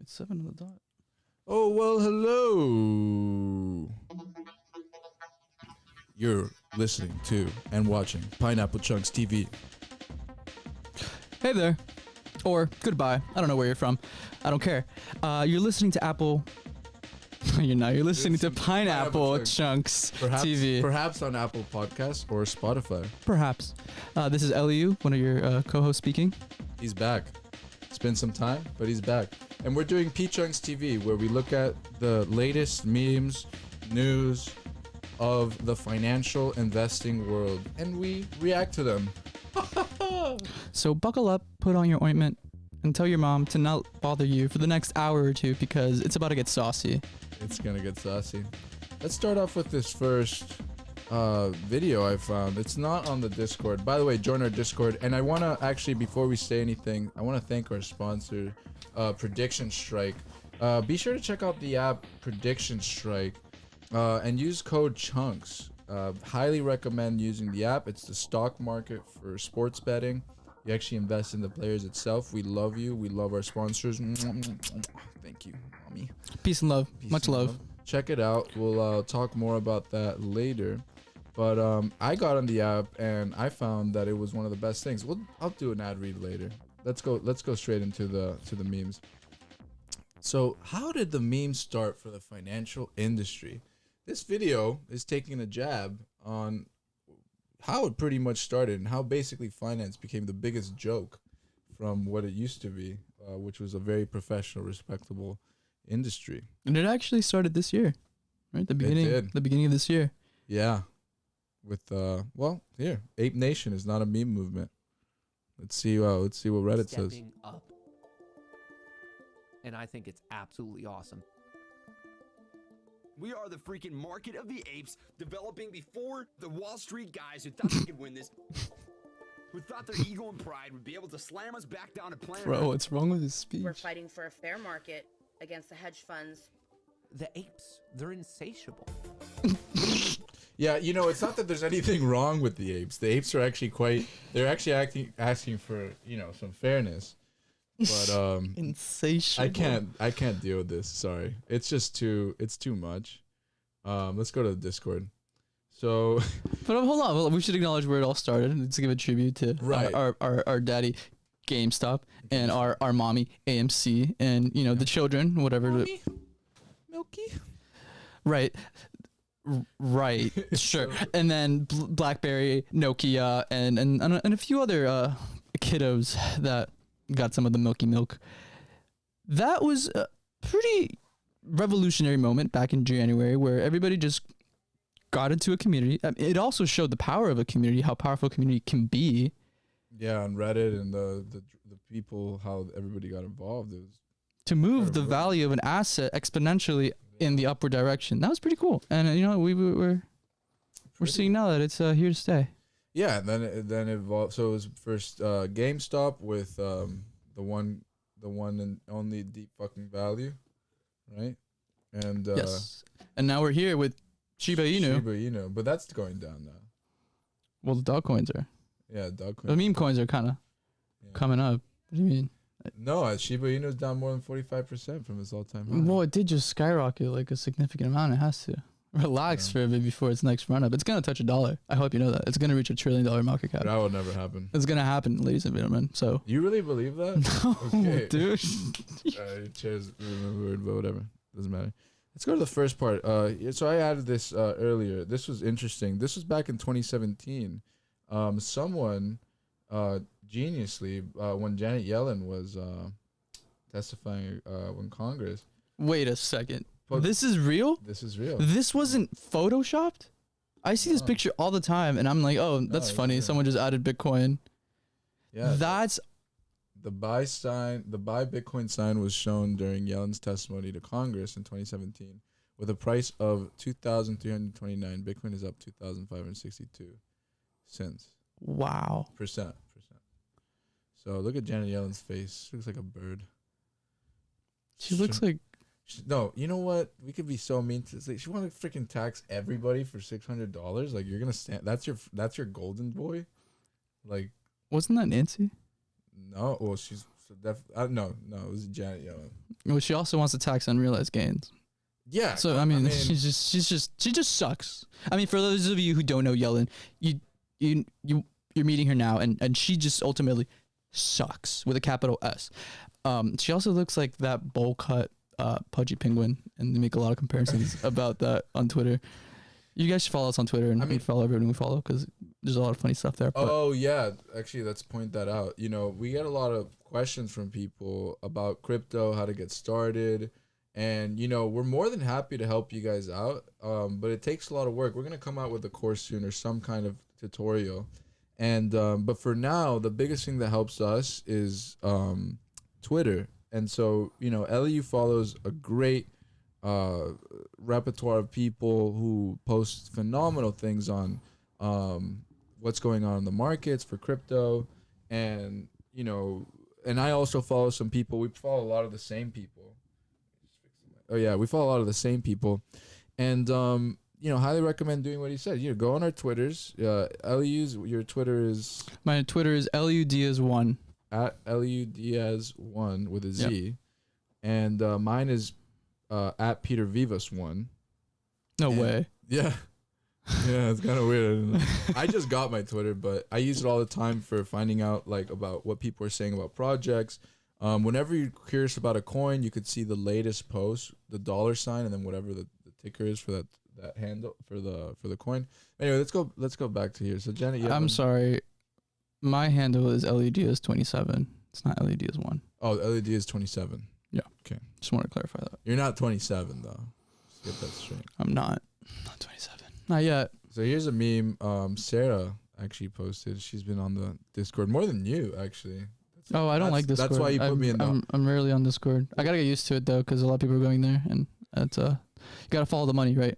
It's 7 on the dot. Oh, well, hello. You're listening to and watching Pineapple Chunks TV. Hey there. Or goodbye. I don't know where you're from. I don't care. You're listening to Apple. You're not. You're listening to Pineapple Chunks TV. Perhaps on Apple Podcasts or Spotify. Perhaps. This is Elihu, one of your co-hosts speaking. He's back. It's been some time, but he's back. And we're doing P-Chunks TV, where we look at the latest memes, news of the financial investing world, and we react to them. So buckle up, put on your ointment, and tell your mom to not bother you for the next hour or two because it's about to get saucy. It's gonna get saucy. Let's start off with this first video I found. It's not on the Discord. By the way, join our Discord. And I want to actually, before we say anything, I want to thank our sponsor, Prediction Strike. Be sure to check out the app Prediction Strike and use code CHUNKS. Highly recommend using the app. It's the stock market for sports betting. You actually invest in the players itself. We love you. We love our sponsors. Thank you, mommy. Peace and love. Much love. Check it out. We'll talk more about that later. But I got on the app and I found that it was one of the best things. I'll do an ad read later. Let's go straight into the memes. So how did the memes start for the financial industry? This video is taking a jab on how it pretty much started and how basically finance became the biggest joke from what it used to be, which was a very professional, respectable industry. And it actually started this year, right? The beginning of this year. Yeah. With well, here, Ape Nation is not a meme movement. Let's see what Reddit says. Stepping up. And I think it's absolutely awesome. We are the freaking market of the apes, developing before the Wall Street guys who thought they could win this, who thought their ego and pride would be able to slam us back down to planet Bro, Earth. what's wrong with his speech? We're fighting for a fair market against the hedge funds. The apes, they're insatiable. Yeah, you know, it's not that there's anything wrong with the apes. The apes are actually they're actually asking for, you know, some fairness. But insatiable. I can't deal with this. Sorry. It's too much. Let's go to the Discord. So But hold on, we should acknowledge where it all started to give a tribute to Right. our daddy GameStop and our mommy AMC and you know the children, whatever. Milky. Right. Right. Sure. And then BlackBerry, Nokia, and a few other kiddos that got some of the milky milk. That was a pretty revolutionary moment back in January where everybody just got into a community. It also showed the power of a community, how powerful a community can be. Yeah, on Reddit and the people, how everybody got involved. It was To move the value of an asset exponentially in the upward direction. That was pretty cool. And you know, we're seeing now that it's here to stay. Yeah, and then it evolved. So it was first GameStop with the one and only deep fucking value, right? And Yes. And now we're here with Shiba Inu. Shiba Inu, but that's going down now. Well, the dog coins are. Yeah, dog The coin. meme coins are kind of coming up. What do you mean? No, Shiba Inu is down more than 45% from its all-time high. Well, it did just skyrocket like a significant amount. It has to. Relax for a bit before its next run up. It's going to touch $1. I hope you know that. It's going to reach $1 trillion market cap. That will never happen. It's going to happen, ladies and gentlemen. So. You really believe that? No, Okay. dude. Cheers, word, but whatever. Doesn't matter. Let's go to the first part. So I added this earlier. This was interesting. This was back in 2017. Someone geniusly, when Janet Yellen was testifying in Congress. Wait a second. But This is real? This is real. This wasn't photoshopped? I see this picture all the time, and I'm like, oh, that's it's funny. real. Someone just added Bitcoin. Yeah. That's The buy Bitcoin sign was shown during Yellen's testimony to Congress in 2017 with a price of 2,329. Bitcoin is up 2,562 cents. wow. Percent. So look at Janet Yellen's face. She looks like a bird. She looks like No, you know what? We could be so mean to say she want to freaking tax everybody for $600. Like you're gonna stand. That's your golden boy. Like wasn't that Nancy? no, well she's so no, it was Janet Yellen. Well, she also wants to tax unrealized gains. Yeah. So I mean, she just sucks. I mean, for those of you who don't know Yellen, you're meeting her now, and she just ultimately sucks with a capital S. She also looks like that bowl cut pudgy penguin, and they make a lot of comparisons about that on Twitter. You guys should follow us on Twitter, and follow everyone we follow, because there's a lot of funny stuff there. Oh yeah, actually, let's point that out. You know, we get a lot of questions from people about crypto, how to get started, and you know, we're more than happy to help you guys out. But it takes a lot of work. We're gonna come out with a course soon or some kind of tutorial, and but for now, the biggest thing that helps us is Twitter. And so, you know, Elihu follows a great repertoire of people who post phenomenal things on what's going on in the markets for crypto. And, you know, and I also follow some people. We follow a lot of the same people. Oh, yeah, we follow a lot of the same people. And, you know, highly recommend doing what he said. You know, go on our Twitters. Elihu's, your Twitter is? My Twitter is ElihuDiaz1. At Elihu Diaz1 with a Z. Yep. And mine is at Peter Vivas1. No way. Yeah. Yeah, it's kind of weird. I just got my Twitter, but I use it all the time for finding out like about what people are saying about projects. Whenever you're curious about a coin, you could see the latest post, the $, and then whatever the ticker is for that handle for the coin. Anyway, let's go back to here. So Janet, I'm sorry. My handle is LEDiaz27. It's not LEDiaz1. Oh, LEDiaz27. Yeah. Okay. Just want to clarify that. You're not 27 though. Let's get that straight. I'm not 27. Not yet. So here's a meme. Sarah actually posted. She's been on the Discord more than you actually. I don't like Discord. That's why you put me in. I'm rarely on Discord. I gotta get used to it though, because a lot of people are going there, and it's you gotta follow the money, right?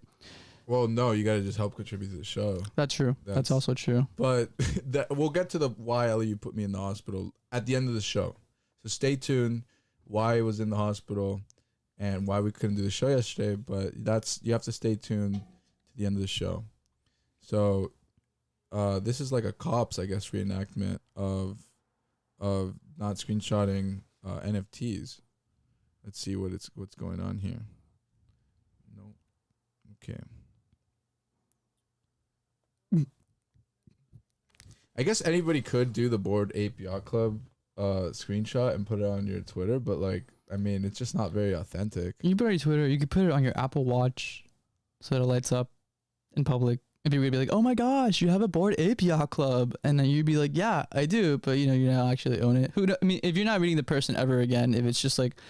Well, no, you got to just help contribute to the show. That's true. That's also true. But we'll get to the why Elihu put me in the hospital at the end of the show. So stay tuned. Why I was in the hospital and why we couldn't do the show yesterday. But you have to stay tuned to the end of the show. So this is like a cops, I guess, reenactment of not screenshotting NFTs. Let's see what's going on here. No. Okay. I guess anybody could do the Bored Ape Yacht Club screenshot and put it on your Twitter, but like, I mean, it's just not very authentic. You put it on your Twitter. You could put it on your Apple Watch so that it lights up in public. And people would be like, "Oh my gosh, you have a Bored Ape Yacht Club," and then you'd be like, "Yeah, I do," but you know, you don't actually own it. I mean, if you're not reading the person ever again, if it's just like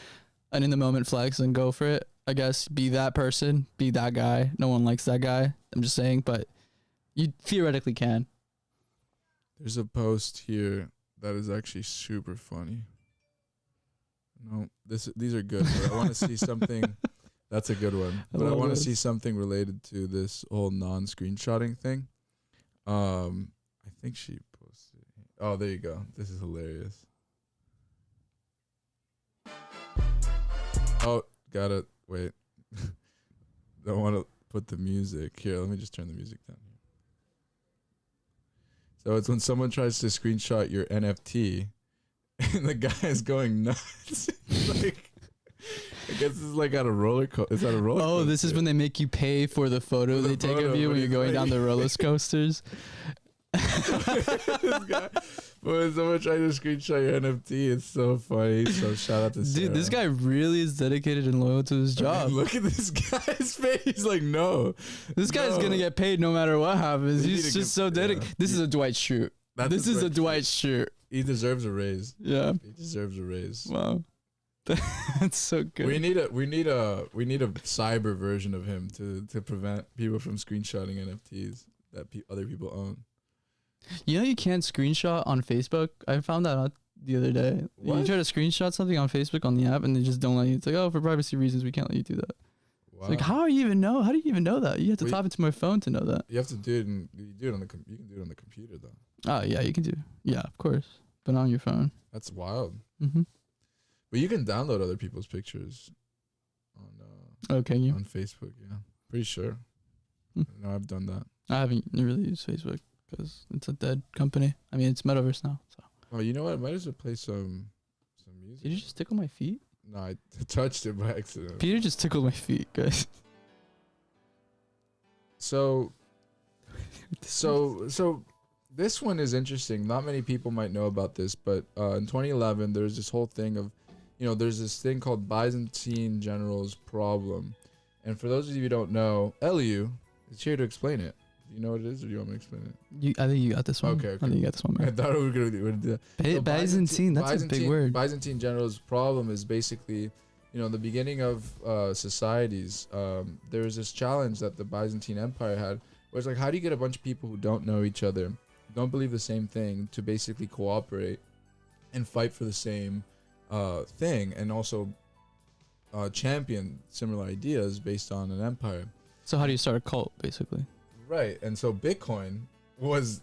an in the moment flex, then go for it. I guess be that person, be that guy. No one likes that guy. I'm just saying, but you theoretically can. There's a post here that is actually super funny. No, these are good. But I want to see something. That's a good one. But I want to see something related to this whole non-screenshotting thing. I think she posted. Oh, there you go. This is hilarious. Oh, got it. Wait. Don't want to put the music here. Let me just turn the music down here. So it's when someone tries to screenshot your NFT and the guy is going nuts. Like, I guess it's like at a roller coaster. Is that a roller coaster? Oh, this is when they make you pay for the photo they take of you when you're going down the roller coasters. This guy, but when someone tries to screenshot your NFT, it's so funny. So shout out to Sarah. Dude, this guy really is dedicated and loyal to his job. Look at this guy's face. He's like, no. This guy's gonna get paid no matter what happens. He's just so dedicated. Yeah. This is a Dwight Schrute. This is a Dwight Schrute. He deserves a raise. Yeah. He deserves a raise. Wow. That's so good. We need a cyber version of him to prevent people from screenshotting NFTs that other people own. You know you can't screenshot on Facebook? I found that out the other day. What? You try to screenshot something on Facebook on the app and they just don't let you. It's like, oh, for privacy reasons, we can't let you do that. Wow. It's like, how do you even know? How do you even know that? You have to tap into my phone to know that. You have to do it. You can do it on the computer though. Oh yeah, you can do. Yeah, of course, but not on your phone. That's wild. Mm-hmm. But you can download other people's pictures on can you? On Facebook, yeah. Pretty sure. No, I've done that. I haven't really used Facebook because it's a dead company. I mean, it's metaverse now. So. Oh, you know what? I might as well play some music. Did you just tickle my feet? No, I touched it by accident. Peter just tickled my feet, guys. So this one is interesting. Not many people might know about this, but in 2011, there's this whole thing of, there's this thing called Byzantine generals problem. And for those of you who don't know, Elihu is here to explain it. Do you know what it is, or do you want me to explain it? I think you got this one. Okay. I think you got this one, I man. thought we were going to do that. So Byzantine, that's a big word. Byzantine generals problem is basically, the beginning of societies. There was this challenge that the Byzantine Empire had, where it's like, how do you get a bunch of people who don't know each other, don't believe the same thing, to basically cooperate and fight for the same thing, and also champion similar ideas based on an empire. So how do you start a cult, basically? Right, and so Bitcoin was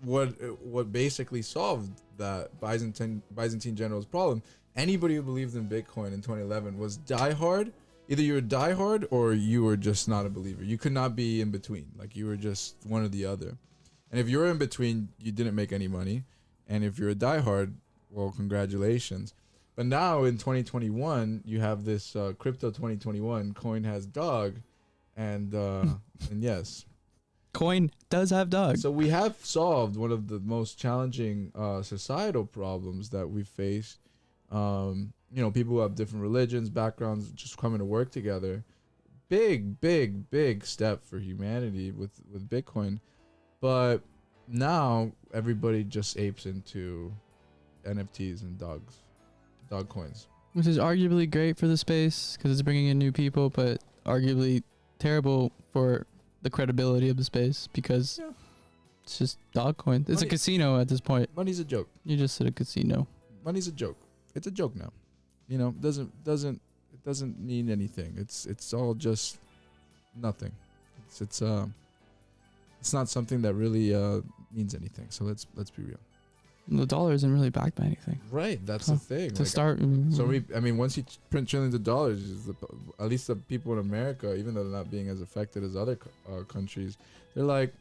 what basically solved that Byzantine generals problem. Anybody who believed in Bitcoin in 2011 was diehard. Either you were diehard or you were just not a believer. You could not be in between. Like, you were just one or the other. And if you were in between, you didn't make any money. And if you're a diehard, well, congratulations. But now in 2021, you have this crypto 2021. Coin has dog, and yes. Coin does have dog. So we have solved one of the most challenging societal problems that we face. People who have different religions, backgrounds, just coming to work together. Big step for humanity with Bitcoin. But now everybody just apes into NFTs and dog coins. Which is arguably great for the space because it's bringing in new people, but arguably terrible for the credibility of the space because it's just dog coin. It's a casino at this point. Money's a joke. You just said a casino. Money's a joke. It's a joke now. It doesn't mean anything. It's all just nothing. It's not something that really means anything. So let's be real. The dollar isn't really backed by anything. Right, that's the thing. To start. So once you print trillions of dollars, at least the people in America, even though they're not being as affected as other countries, they're like,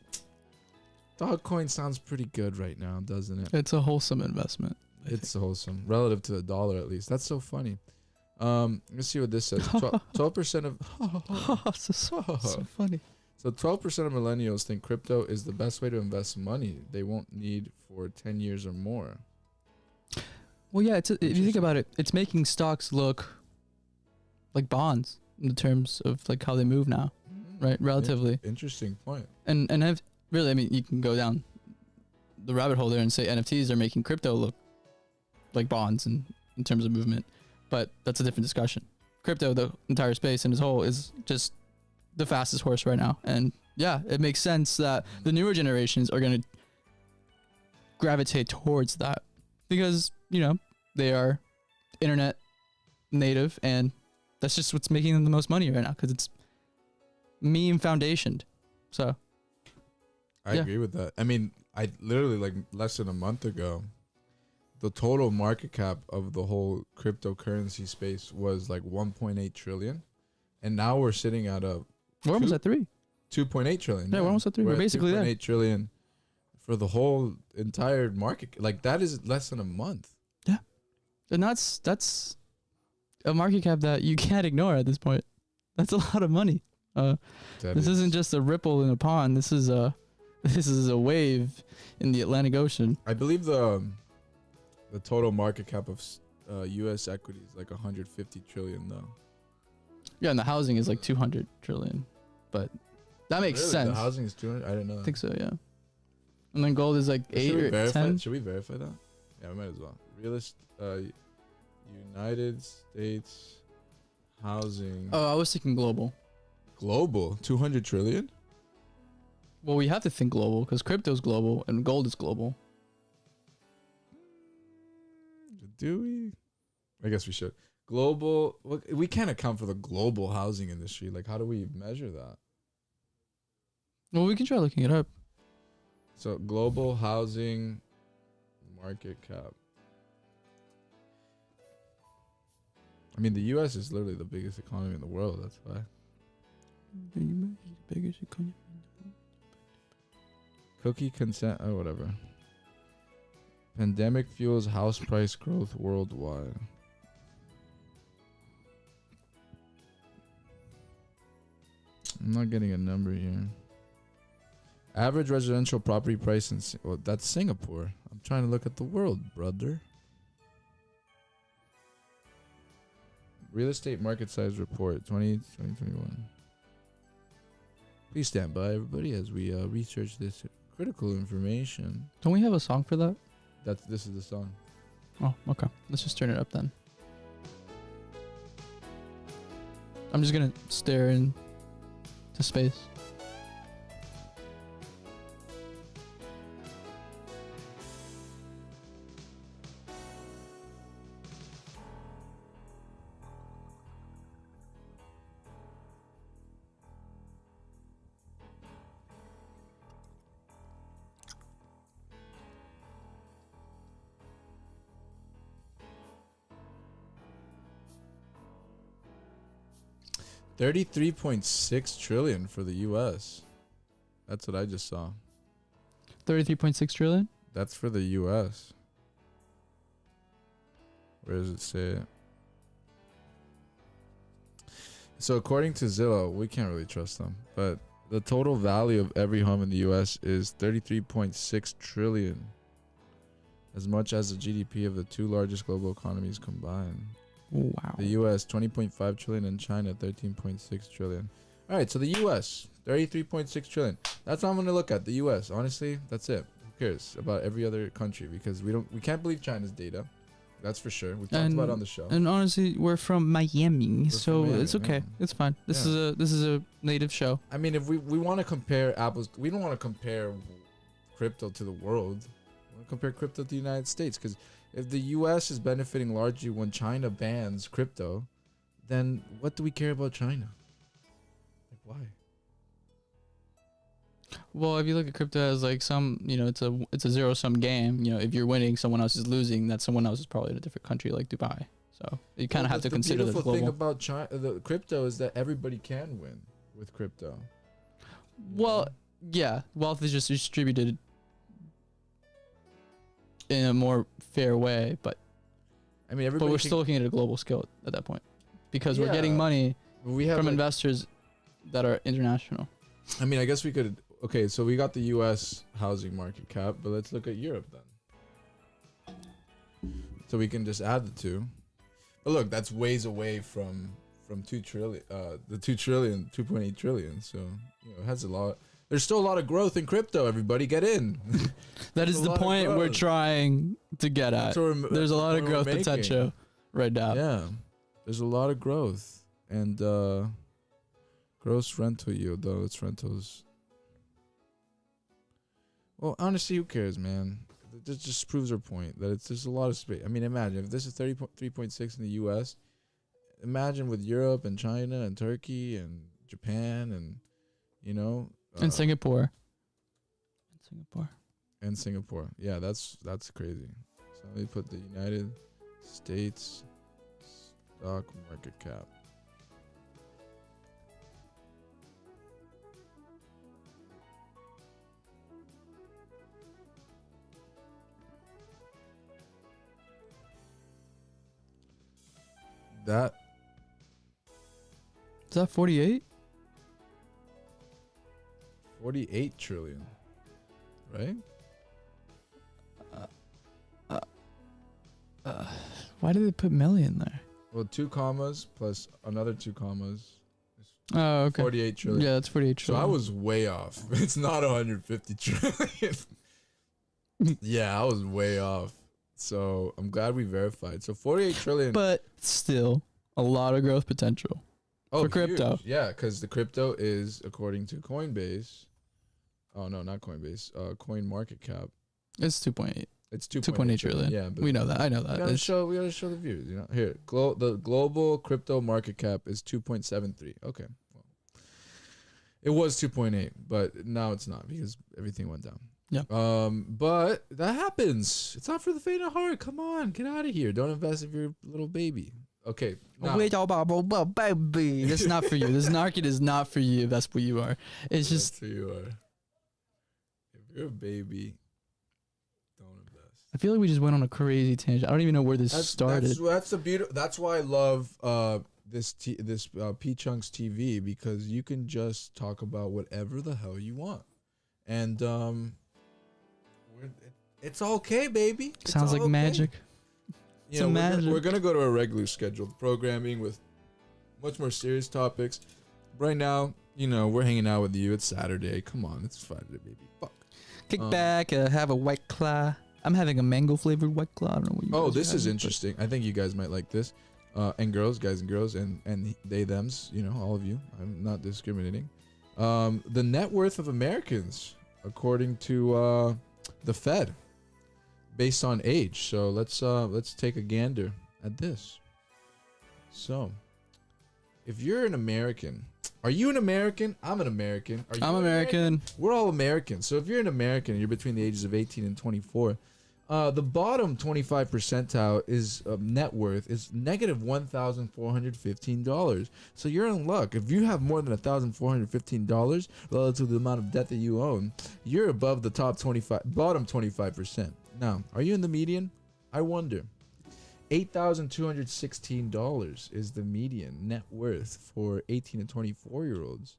dog coin sounds pretty good right now, doesn't it? It's a wholesome investment. It's wholesome relative to the dollar, at least. That's so funny. Let's see what this says. 12% of so funny. So 12% of millennials think crypto is the best way to invest money they won't need for 10 years or more. Well, yeah, if you think about it, it's making stocks look like bonds in terms of like how they move now, right? Relatively. Interesting point. And really, you can go down the rabbit hole there and say NFTs are making crypto look like bonds in terms of movement, but that's a different discussion. Crypto, the entire space in as whole, is just the fastest horse right now, and yeah, it makes sense that the newer generations are going to gravitate towards that because they are internet native, and that's just what's making them the most money right now because it's meme foundationed. So I agree with that. I literally, like, less than a month ago, the total market cap of the whole cryptocurrency space was like 1.8 trillion, and now we're sitting at we're almost at 2.8 trillion. Yeah, we're almost at 3. We're basically there. 2.8 trillion for the whole entire market. Like, that is less than a month. Yeah, and that's a market cap that you can't ignore at this point. That's a lot of money. This isn't just a ripple in a pond. This is a wave in the Atlantic Ocean. I believe the total market cap of U.S. equity is like 150 trillion though. Yeah, and the housing is like 200 trillion, but that makes sense. The housing is 200. I didn't know that. I think so, yeah. And then gold is like 8 or 10. Should we verify that? Yeah, we might as well. United States housing. Oh, I was thinking global. Global? 200 trillion? Well, we have to think global because crypto's global and gold is global. Do we? I guess we should. Global. We can't account for the global housing industry. Like, how do we measure that? Well, we can try looking it up. So, global housing market cap. The U.S. is literally the biggest economy in the world. That's why. Biggest economy. Cookie consent. Oh, whatever. Pandemic fuels house price growth worldwide. I'm not getting a number here. Average residential property price in well, that's Singapore. I'm trying to look at the world, brother. Real estate market size report 2021. Please stand by, everybody, as we research this critical information. Don't we have a song for that? This is the song. Oh, okay. Let's just turn it up then. I'm just gonna stare into space. $33.6 trillion for the U.S. That's what I just saw. 33.6 trillion? That's for the U.S. Where does it say it? So according to Zillow, we can't really trust them, but the total value of every home in the U.S. is $33.6 trillion, as much as the GDP of the two largest global economies combined. Wow. The U.S. 20.5 trillion and China 13.6 trillion. All right, so the U.S. 33.6 trillion. That's all I'm gonna look at. The U.S. Honestly, that's it. Who cares about every other country? Because we can't believe China's data. That's for sure. We've talked about it on the show. And honestly, we're from Miami, so from Miami, it's okay. yeah. It's fine. This is a native show. I mean, if we want to compare apples, we don't want to compare crypto to the world. We want to compare crypto to the United States, because if the U.S. is benefiting largely when China bans crypto, then what do we care about China? Like, why? Well, if you look at crypto as like some, it's a zero sum game. If you're winning, someone else is losing. That someone else is probably in a different country like Dubai. So you kind of have to consider the global. The beautiful thing about China, the crypto, is that everybody can win with crypto. Well, yeah, wealth is just distributed in a more fair way, but I mean, everybody. But we're still looking at a global scale at that point, because we're getting money from investors that are international. I mean, I guess we could. Okay, so we got the U.S. housing market cap, but let's look at Europe then. So we can just add the two. But look, that's ways away from 2 trillion, the 2.8 trillion. So it has a lot. There's still a lot of growth in crypto. Everybody, get in. That is the point we're trying to get at. There's a lot of growth potential right now. Yeah, there's a lot of growth, and gross rental yield, though it's rentals. Well, honestly, who cares, man? This just proves our point that there's a lot of space. I mean, imagine if this is 33.6 in the U.S. Imagine with Europe and China and Turkey and Japan and and Singapore. And Singapore. Yeah, that's crazy. So let me put the United States stock market cap. That is that 48? 48 trillion, right? Why did they put million there? Well, 2 commas plus another 2 commas. Oh, okay. 48 trillion. Yeah, that's 48 trillion. So I was way off. It's not 150 trillion. Yeah, I was way off. So I'm glad we verified. So 48 trillion. But still, a lot of growth potential for crypto. Huge. Yeah, because the crypto is, according to Coinbase. Oh, no, not Coinbase. Coin market cap. It's 2.8. It's 2.8 trillion. Yeah, but we know that. I know that. We gotta show the viewers. Here, the global crypto market cap is 2.73. Okay, well, it was 2.8, but now it's not because everything went down. Yeah. But that happens. It's not for the faint of heart. Come on, get out of here. Don't invest if you're a little baby. Okay. Wait, baby. That's not for you. This market is not for you. That's what you are. It's just. That's who you are. If you're a baby, don't invest. I feel like we just went on a crazy tangent. I don't even know where this started. That's the beauty. That's why I love P Chunks TV because you can just talk about whatever the hell you want, and it's okay, baby. It's Sounds all like okay. magic. You know, magic. we're gonna go to a regularly scheduled programming with much more serious topics. Right now, you know, we're hanging out with you. It's Saturday. Come on, it's Friday, baby. Fuck. Kick back, have a White Claw. I'm having a mango flavored White Claw. I don't know what you guys This are is having, interesting. I think you guys might like this. And girls, guys and girls, and they, thems, you know, all of you. I'm not discriminating. The net worth of Americans, according to the Fed, based on age. So let's take a gander at this. So, if you're an American, are you an American? I'm an American. Are you I'm an American. We're all Americans. So if you're an American and you're between the ages of 18 and 24, the bottom 25 percentile is net worth is negative $1,415. So you're in luck. If you have more than $1,415 relative to the amount of debt that you own, you're above the bottom 25%. Now, are you in the median? I wonder. $8,216 is the median net worth for 18 and 24-year-olds.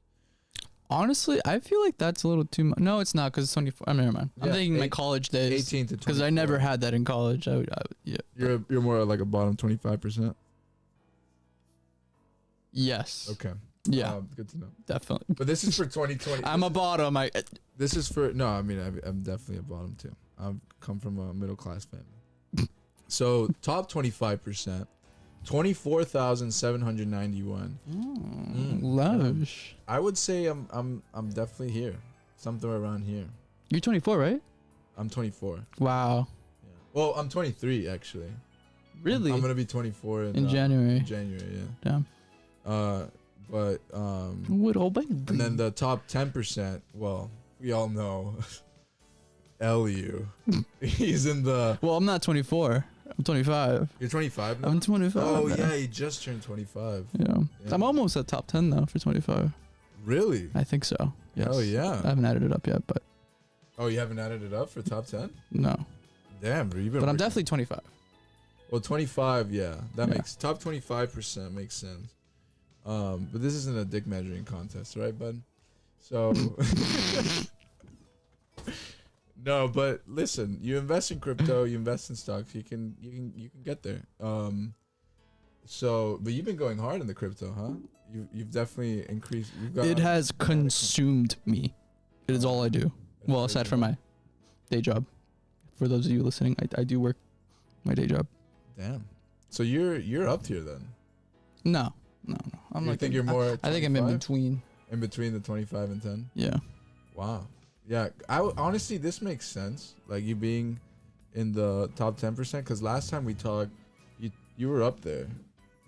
Honestly, I feel like that's a little too much. No, it's not because it's 24. I mean, never mind. I'm Yeah, thinking my college days. 18 to 24. Because I never had that in college. Yeah. You're more like a bottom 25%. Yes. Okay. Yeah. Good to know. Definitely. But this is for 2020. I'm a bottom. This is for I'm definitely a bottom too. I've come from a middle class family. So top 25%, 24,791. Lush. I would say I'm definitely here, something around here. You're 24, right? I'm 24. Wow. Yeah. Well, I'm 23 actually. Really? I'm gonna be 24 in January. January, yeah. Damn. But What old baby? and then the top 10%. Well, we all know Elihu. He's in the. Well, I'm not 24. I'm 25. You're 25 now? I'm 25. Oh man. yeah, he just turned 25. Yeah. Yeah. I'm almost at top 10 though for 25. Really? I think so. Yes. Oh yeah. I haven't added it up yet, but Oh, you haven't added it up for top 10? no. Damn, bro, you've been But I'm working- definitely 25. Well, 25, yeah. That Yeah. makes top 25% makes sense. But this isn't a dick measuring contest, right, bud? So no, but listen, you invest in crypto, you invest in stocks, you can get there. So, but you've been going hard in the crypto, huh? You've definitely increased. You've got. It has consumed me. It is all I do. Well, aside from my day job. For those of you listening, I do work my day job. Damn. So you're up here then. No. I'm You like think you're more? I think I'm in 25? between. In between the 25 and 10. Yeah. Wow. Yeah. Honestly, this makes sense. Like you being in the top 10%. Because last time we talked, you were up there.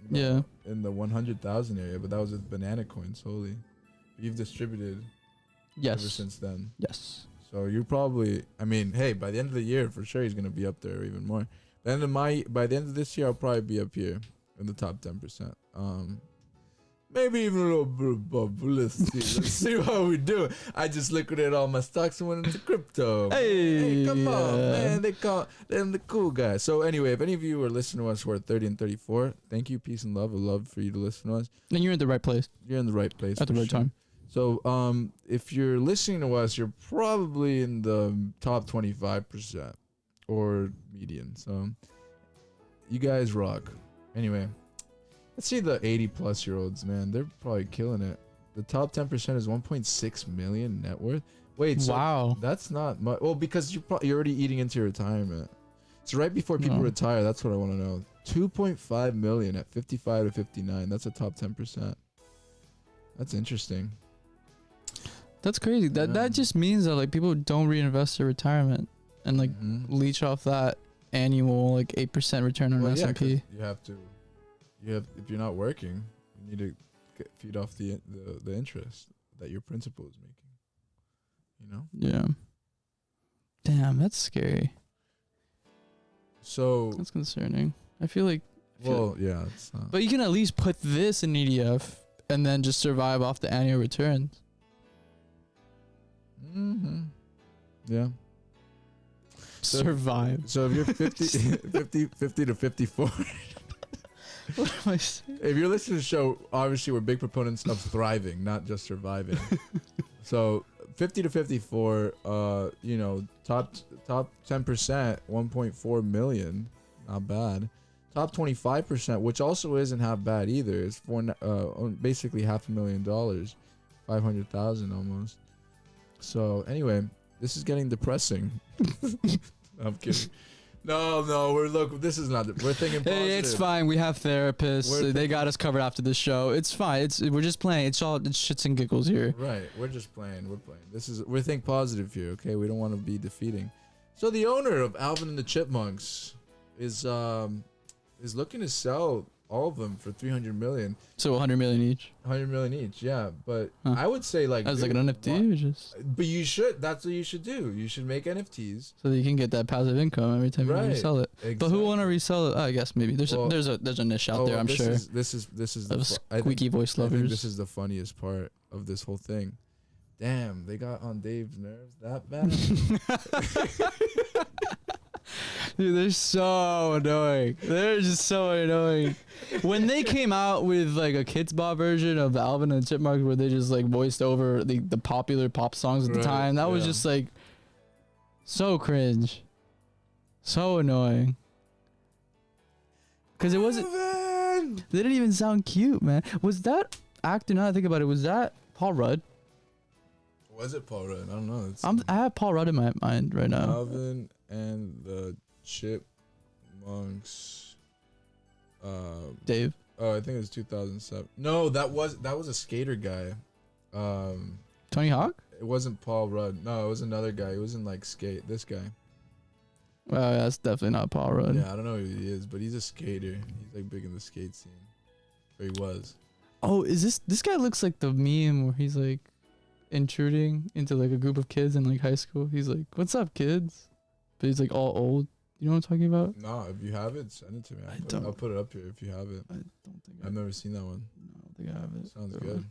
Yeah. In the 100,000 area, but that was with banana coins solely. You've distributed ever Yes. since then. Yes. So you probably, I mean, hey, by the end of the year, for sure, he's gonna be up there or even more. By the end of this year, I'll probably be up here in the top 10%. Maybe even a little bit above. Let's see. Let's see how we do. I just liquidated all my stocks and went into crypto. Hey, come on, yeah. man. They're the cool guys. So anyway, if any of you are listening to us who are 30 and 34, thank you, peace and love. I'd love for you to listen to us. Then you're in the right place You're in the right place at the for right sure. time. So if you're listening to us, you're probably in the top 25% or median. So you guys rock. Anyway, let's see the 80-plus-year-olds, man. They're probably killing it. The top 10% is 1.6 million net worth. Wait, so Wow. that's not much. Well, because you're already eating into your retirement. So right before people No. retire, that's what I want to know. 2.5 million at 55 to 59. That's a top 10%. That's interesting. That's crazy. Yeah. That just means that like people don't reinvest their retirement and like Mhm. leech off that annual like 8% return on Well, yeah, 'cause S&P. you have if you're not working, you need to feed off the interest that your principal is making. You know. Yeah. Damn, that's scary. So That's concerning. I feel like yeah, it's not. but you can at least put this in ETF and then just survive off the annual returns. Mm-hmm. Yeah. So- Survive. So if you're 50 to 54, What am I saying? If you're listening to the show, obviously we're big proponents of thriving, not just surviving. So 50 to 54, you know, top 10%, 1.4 million, not bad. Top 25%, which also isn't half bad either, is basically $500,000, 500,000 almost. So anyway, this is getting depressing. I'm kidding. No, this is not. We're thinking positive. Hey, it's fine. We have therapists. They got us covered after the show. It's fine. We're just playing. It's shits and giggles here. Right. We're just playing. We're playing. We're thinking positive here. Okay. We don't want to be defeating. So the owner of Alvin and the Chipmunks is looking to sell all of them for $300 million. So 100 million each. 100 million each. Yeah, but I would say like. As like an NFT, or just. But you should. That's what you should do. You should make NFTs So that you can get that passive income every time you resell it. Exactly. But who want to resell it? I guess maybe there's a niche out there. I'm sure. This is Of squeaky voice lovers. I think this is the funniest part of this whole thing. Damn, they got on Dave's nerves that bad. Dude, they're so annoying. They're just so annoying. When they came out with like a Kids Bop version of Alvin and the Chipmunks, where they just like voiced over the popular pop songs at the time, that was just like so cringe, so annoying. Cause it wasn't. They didn't even sound cute, man. Was that actor? Now that I think about it, was that Paul Rudd? Was it Paul Rudd? I don't know. I have Paul Rudd in my mind right now. Alvin and the Chipmunks. Dave. Oh, I think it was 2007. No, that was a skater guy. Tony Hawk? It wasn't Paul Rudd. No, it was another guy. He was in like skate. This guy. Well, that's definitely not Paul Rudd. Yeah, I don't know who he is, but he's a skater. He's like big in the skate scene. Or he was. Oh, is this guy looks like the meme where he's like intruding into like a group of kids in like high school. He's like, "What's up, kids?" But he's like all old. You know what I'm talking about? No, if you have it, send it to me. I'll put it up here if you have it. I don't think I've never seen that one. No, I don't think I have it. Sounds good.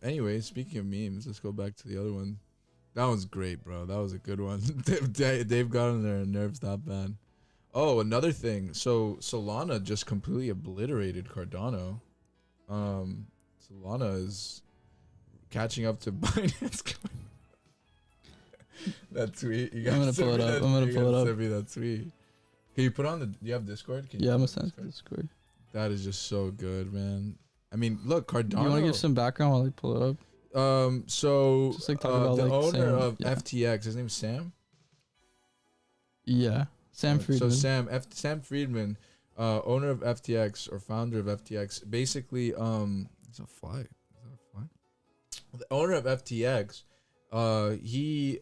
Anyway, speaking of memes, let's go back to the other one. That one's great, bro. That was a good one. Dave got on their nerves that bad. Oh, another thing. So Solana just completely obliterated Cardano. Solana is catching up to Binance. That tweet. I'm gonna pull it up. Send me that tweet. Can you put on the? Do you have Discord? Yeah, I'm gonna send it to Discord. That is just so good, man. I mean, look, Cardano. You want to give some background while I pull it up? So just like talk about the like owner Sam, of FTX, his name's Sam. Yeah, Sam Friedman. So Sam Friedman, owner of FTX or founder of FTX, basically, it's a fly. Is that a fly? The owner of FTX, he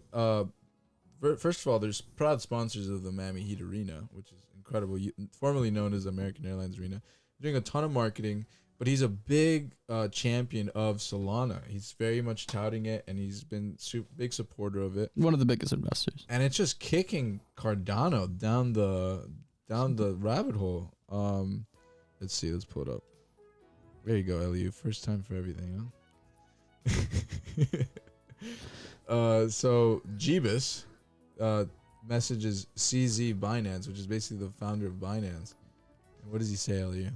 first of all, there's proud sponsors of the Miami Heat Arena, which is incredible. Formerly known as American Airlines Arena, doing a ton of marketing. But he's a big champion of Solana. He's very much touting it, and he's been big supporter of it. One of the biggest investors. And it's just kicking Cardano down the rabbit hole. Let's see. Let's pull it up. There you go, Elihu. First time for everything, huh? So Jeebus messages CZ Binance, which is basically the founder of Binance. And what does he say, Elihu?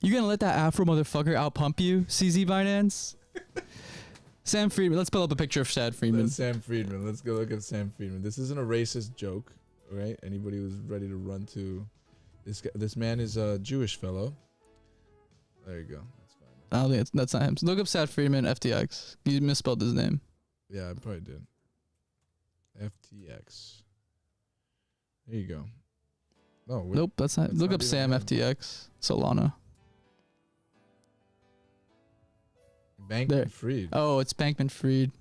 You gonna let that Afro motherfucker outpump you, CZ Binance? Sam Friedman. Let's pull up a picture of Sam Friedman. Sam Friedman. Let's go look at Sam Friedman. This isn't a racist joke, right? Anybody who's ready to run to this guy. This man is a Jewish fellow. There you go. That's fine. I don't think that's not him. So look up Sam Friedman, FTX. You misspelled his name. Yeah, I probably did. FTX. There you go. No, nope, that's not. Look up Sam FTX Solana. Bankman-Fried. Oh, it's Bankman-Fried.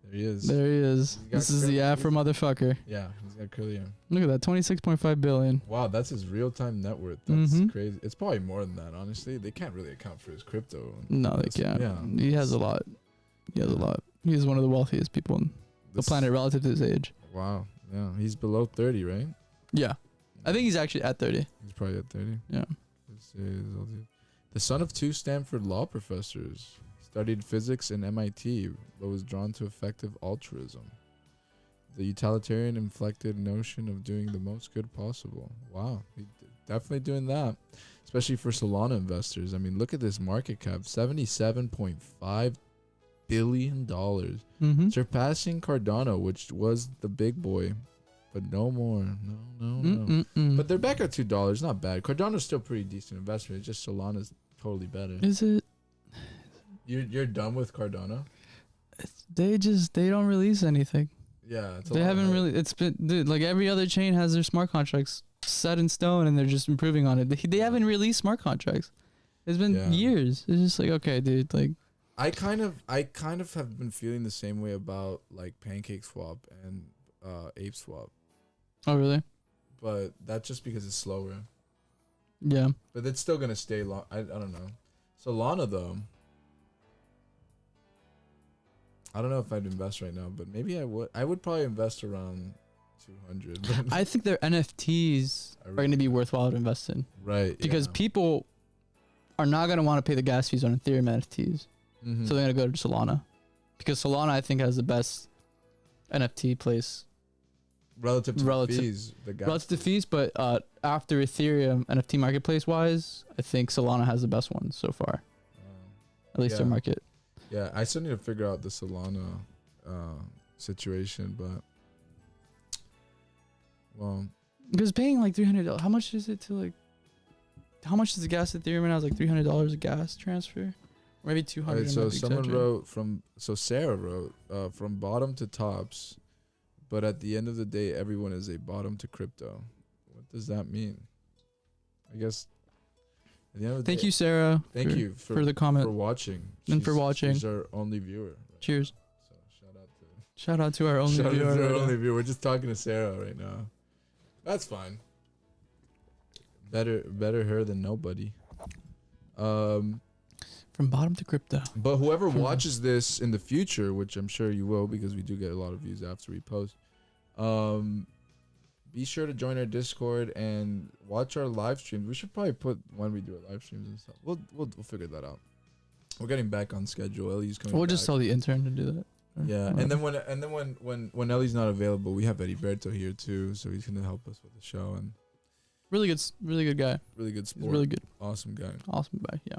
There he is. There he is. This is the Afro motherfucker. Yeah, he's got curly hair. Look at that, 26.5 billion. Wow, that's his real-time net worth. That's crazy. It's probably more than that, honestly. They can't really account for his crypto. No, they can't. Yeah, he has a lot. He's one of the wealthiest people on the planet relative to his age. Wow. Yeah, he's below 30, right? Yeah. I think he's actually at 30. He's probably at 30. Yeah. The son of two Stanford law professors, studied physics in MIT, but was drawn to effective altruism. The utilitarian inflected notion of doing the most good possible. Wow. definitely doing that, especially for Solana investors. I mean, look at this market cap, $77.5 billion, Mm-hmm. surpassing Cardano, which was the big boy, but no more. No. But they're back at $2. Not bad. Cardano's still pretty decent investment. It's just Solana's totally better. Is it? You're done with Cardano? They don't release anything. Yeah, it's a They lot haven't of really. It's been dude, like every other chain has their smart contracts set in stone, and they're just improving on it. They haven't released smart contracts. It's been Yeah. years. It's just like, okay, dude. Like, I kind of have been feeling the same way about like Pancake Swap and Ape Swap, oh really? but that's just because it's slower. Yeah. But it's still gonna stay long. I don't know. Solana though, I don't know if I'd invest right now, but maybe I would. I would probably invest around 200. I think their NFTs are going to be worthwhile to invest in Right. because people are not going to want to pay the gas fees on Ethereum NFTs. Mhm. So they're going to go to Solana because Solana, I think, has the best NFT place relative to relative- the fees, the gas relative to fees. But after Ethereum NFT marketplace wise, I think Solana has the best one so far, at least their Yeah. market. Yeah, I still need to figure out the Solana situation, but well, Because paying like $300, how much is it to like? How much is the gas Ethereum right now? Is like $300 a gas transfer, or maybe 200. alright, I so might be someone exaggerating. Sarah wrote from bottom to tops, but at the end of the day, everyone is a bottom to crypto. What does that mean? I guess at the end of the Thank day, you, Sarah. thank you for the comment. for watching And for watching. She's our only viewer. right Cheers. now, so Shout out to our only shout out viewer. to our right now. only viewer. We're just talking to Sarah right now. That's fine. Better her than nobody. From bottom to crypto. But whoever watches this in the future, which I'm sure you will, because we do get a lot of views after we post, be sure to join our Discord and watch our live streams. We should probably put when we do our live streams and stuff. We'll figure that out. We're getting back on schedule. Ellie's coming. We'll just back. tell the intern to do that. Yeah, and then when Ellie's not available, we have Eddie Berto here too, so he's gonna help us with the show and really good guy. really good He's sport. really good. Awesome guy. Awesome guy. Yeah.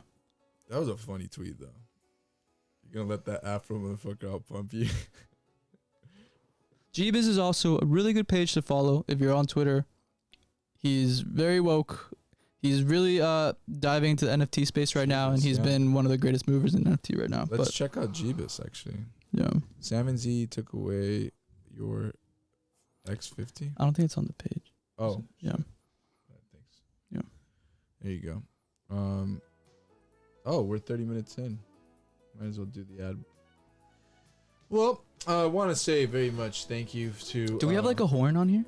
That was a funny tweet though. You're gonna let that Afro motherfucker out pump you. Jeebus is also a really good page to follow if you're on Twitter. He's very woke. He's really diving into the NFT space right now, and Jeebus, he's yeah. been one of the greatest movers in NFT right now. Let's But check out Jeebus actually. yeah, Sam and Z took away your X50. I don't think it's on the page. Oh, Yeah. thanks. Yeah. There you go. Oh, we're 30 minutes in. Might as well do the ad. Well, I want to say very much thank you to. Do we have like a horn on here?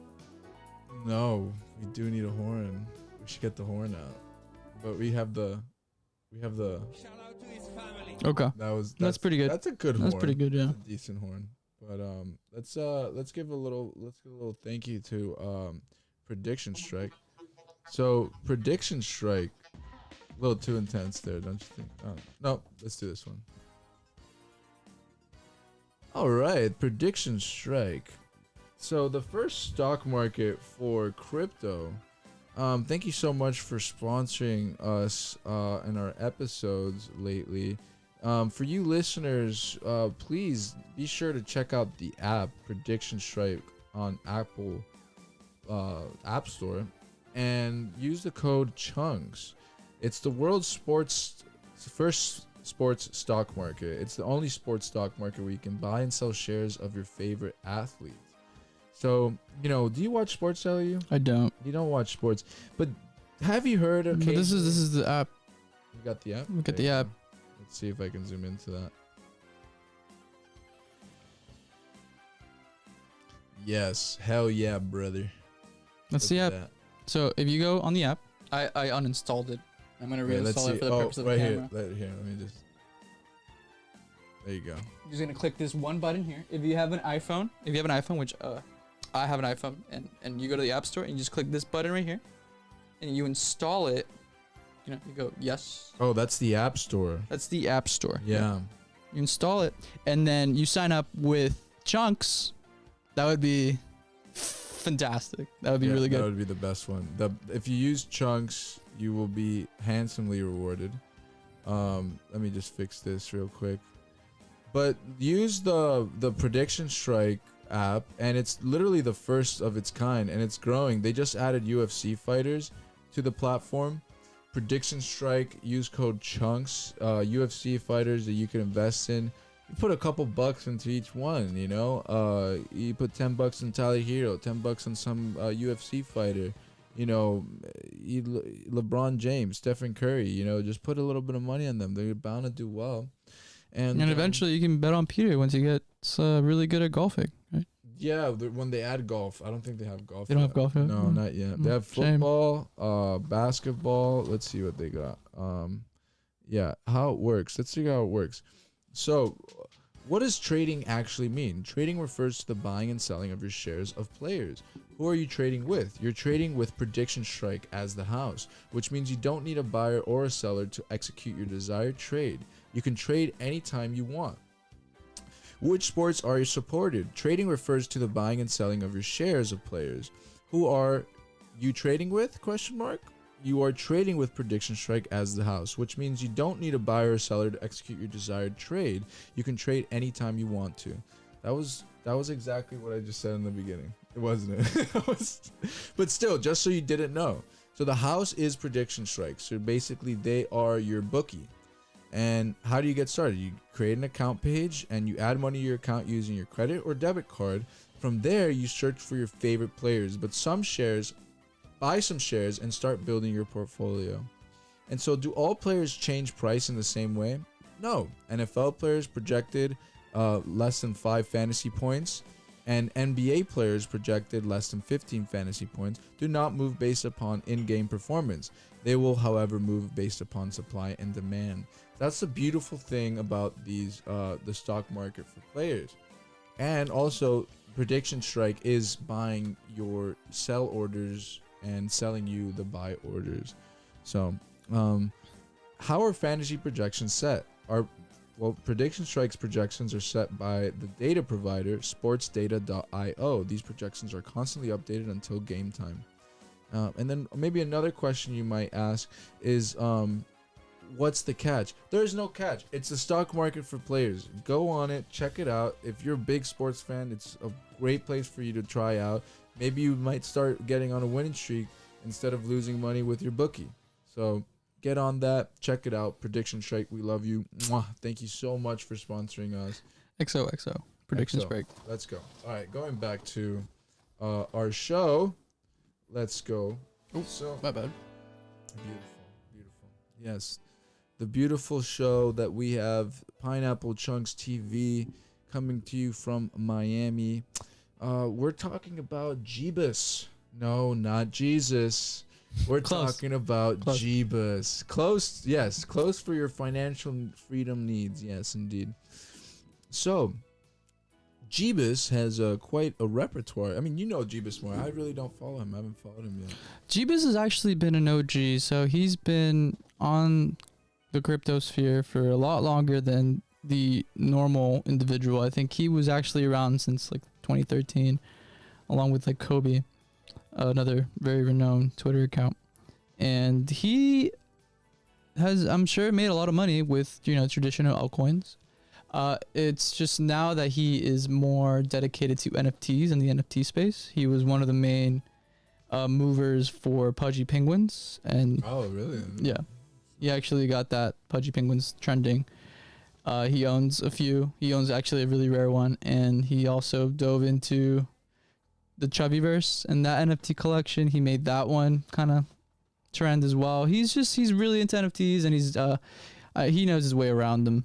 No, we do need a horn. We should get the horn out. But we have the. Okay. That's pretty good. That's a good horn. That's pretty good, yeah. That's a decent horn. But let's give a little thank you to Prediction Strike. So Prediction Strike, a little too intense there, don't you think? No, let's do this one. All right, Prediction Strike. So the first stock market for crypto. Thank you so much for sponsoring us in our episodes lately. For you listeners, please be sure to check out the app Prediction Strike on Apple App Store and use the code CHUNKS. It's the world's first sports stock market. It's the only sports stock market where you can buy and sell shares of your favorite athletes. So, do you watch sports, Elihu? I don't. You don't watch sports, but have you heard? But Okay, this is the app. You got the app. Look at There the you app. go. Let's see if I can zoom into that. Yes, hell yeah, brother. That's Look the at app. that. So if you go on the app, I uninstalled it. I'm gonna Wait, let's reinstall see. it for the purpose of the right camera. here. Let me just. There you go. You're just gonna click this one button here. If you have an iPhone, which I have an iPhone, and you go to the App Store and you just click this button right here, and you install it. You go yes. Oh, that's the App Store. That's the App Store. Yeah. You install it, and then you sign up with Chunks. That would be fantastic. That would be really That good. would be the best one. If you use chunks, you will be handsomely rewarded. Let me just fix this real quick. But use the Prediction Strike app, and it's literally the first of its kind, and it's growing. They just added UFC fighters to the platform. Prediction Strike, use code chunks. UFC fighters that you can invest in. You put a couple bucks into each one, you know. You put $10 in Tyler Hero, $10 on some UFC fighter, you know, LeBron James, Stephen Curry, you know, just put a little bit of money on them. They're bound to do well. And eventually you can bet on Peter once he gets really good at golfing, right? Yeah, when they add golf, I don't think they have golf. They don't have golf yet? No, not yet. They have Shame. football, basketball. Let's see what they got. Yeah, how it works. Let's see how it works. So, what does trading actually mean? Trading refers to the buying and selling of your shares of players. Who are you trading with? You're trading with Prediction Strike as the house, which means you don't need a buyer or a seller to execute your desired trade. You can trade anytime you want. Which sports are you supported? Trading refers to the buying and selling of your shares of players. Who are you trading with? Question mark. You are trading with Prediction Strike as the house, which means you don't need a buyer or seller to execute your desired trade. You can trade anytime you want to. That was exactly what I just said in the beginning. It wasn't it? But still, just so you didn't know. So the house is Prediction Strike. So basically they are your bookie. And how do you get started? You create an account page and you add money to your account using your credit or debit card. From there, you search for your favorite players, but buy some shares and start building your portfolio. And so do all players change price in the same way? No. NFL players projected less than 5 fantasy points, and NBA players projected less than 15 fantasy points do not move based upon in-game performance. They will, however, move based upon supply and demand. That's the beautiful thing about the stock market for players. And also, Prediction Strike is buying your sell orders and selling you the buy orders. So, how are fantasy projections set? Prediction Strike's projections are set by the data provider sportsdata.io. These projections are constantly updated until game time. And then maybe another question you might ask is, what's the catch? There's no catch. It's a stock market for players. Go on it, check it out. If you're a big sports fan, it's a great place for you to try out. Maybe you might start getting on a winning streak instead of losing money with your bookie. So get on that. Check it out. Prediction Strike, we love you. Mwah. Thank you so much for sponsoring us. XOXO. Prediction Strike. Let's go. All right, going back to our show. Let's go. Oh, so my bad. Beautiful. Yes. The beautiful show that we have, Pineapple Chunks TV, coming to you from Miami. We're talking about Jeebus. No, not Jesus. We're talking about Jeebus. Close, yes. Close for your financial freedom needs. Yes, indeed. So, Jeebus has quite a repertoire. I mean, you know Jeebus more. I really don't follow him. I haven't followed him yet. Jeebus has actually been an OG, so he's been on the crypto sphere for a lot longer than the normal individual. I think he was actually around since like 2013, along with like Kobe, another very renowned Twitter account. And he has, I'm sure, made a lot of money with, traditional altcoins. It's just now that he is more dedicated to NFTs in the NFT space. He was one of the main movers for Pudgy Penguins. And oh, really? Yeah. He actually got that Pudgy Penguins trending. He owns a few. He owns actually a really rare one. And he also dove into the Chubbyverse and that NFT collection. He made that one kind of trend as well. He's really into NFTs, and he knows his way around them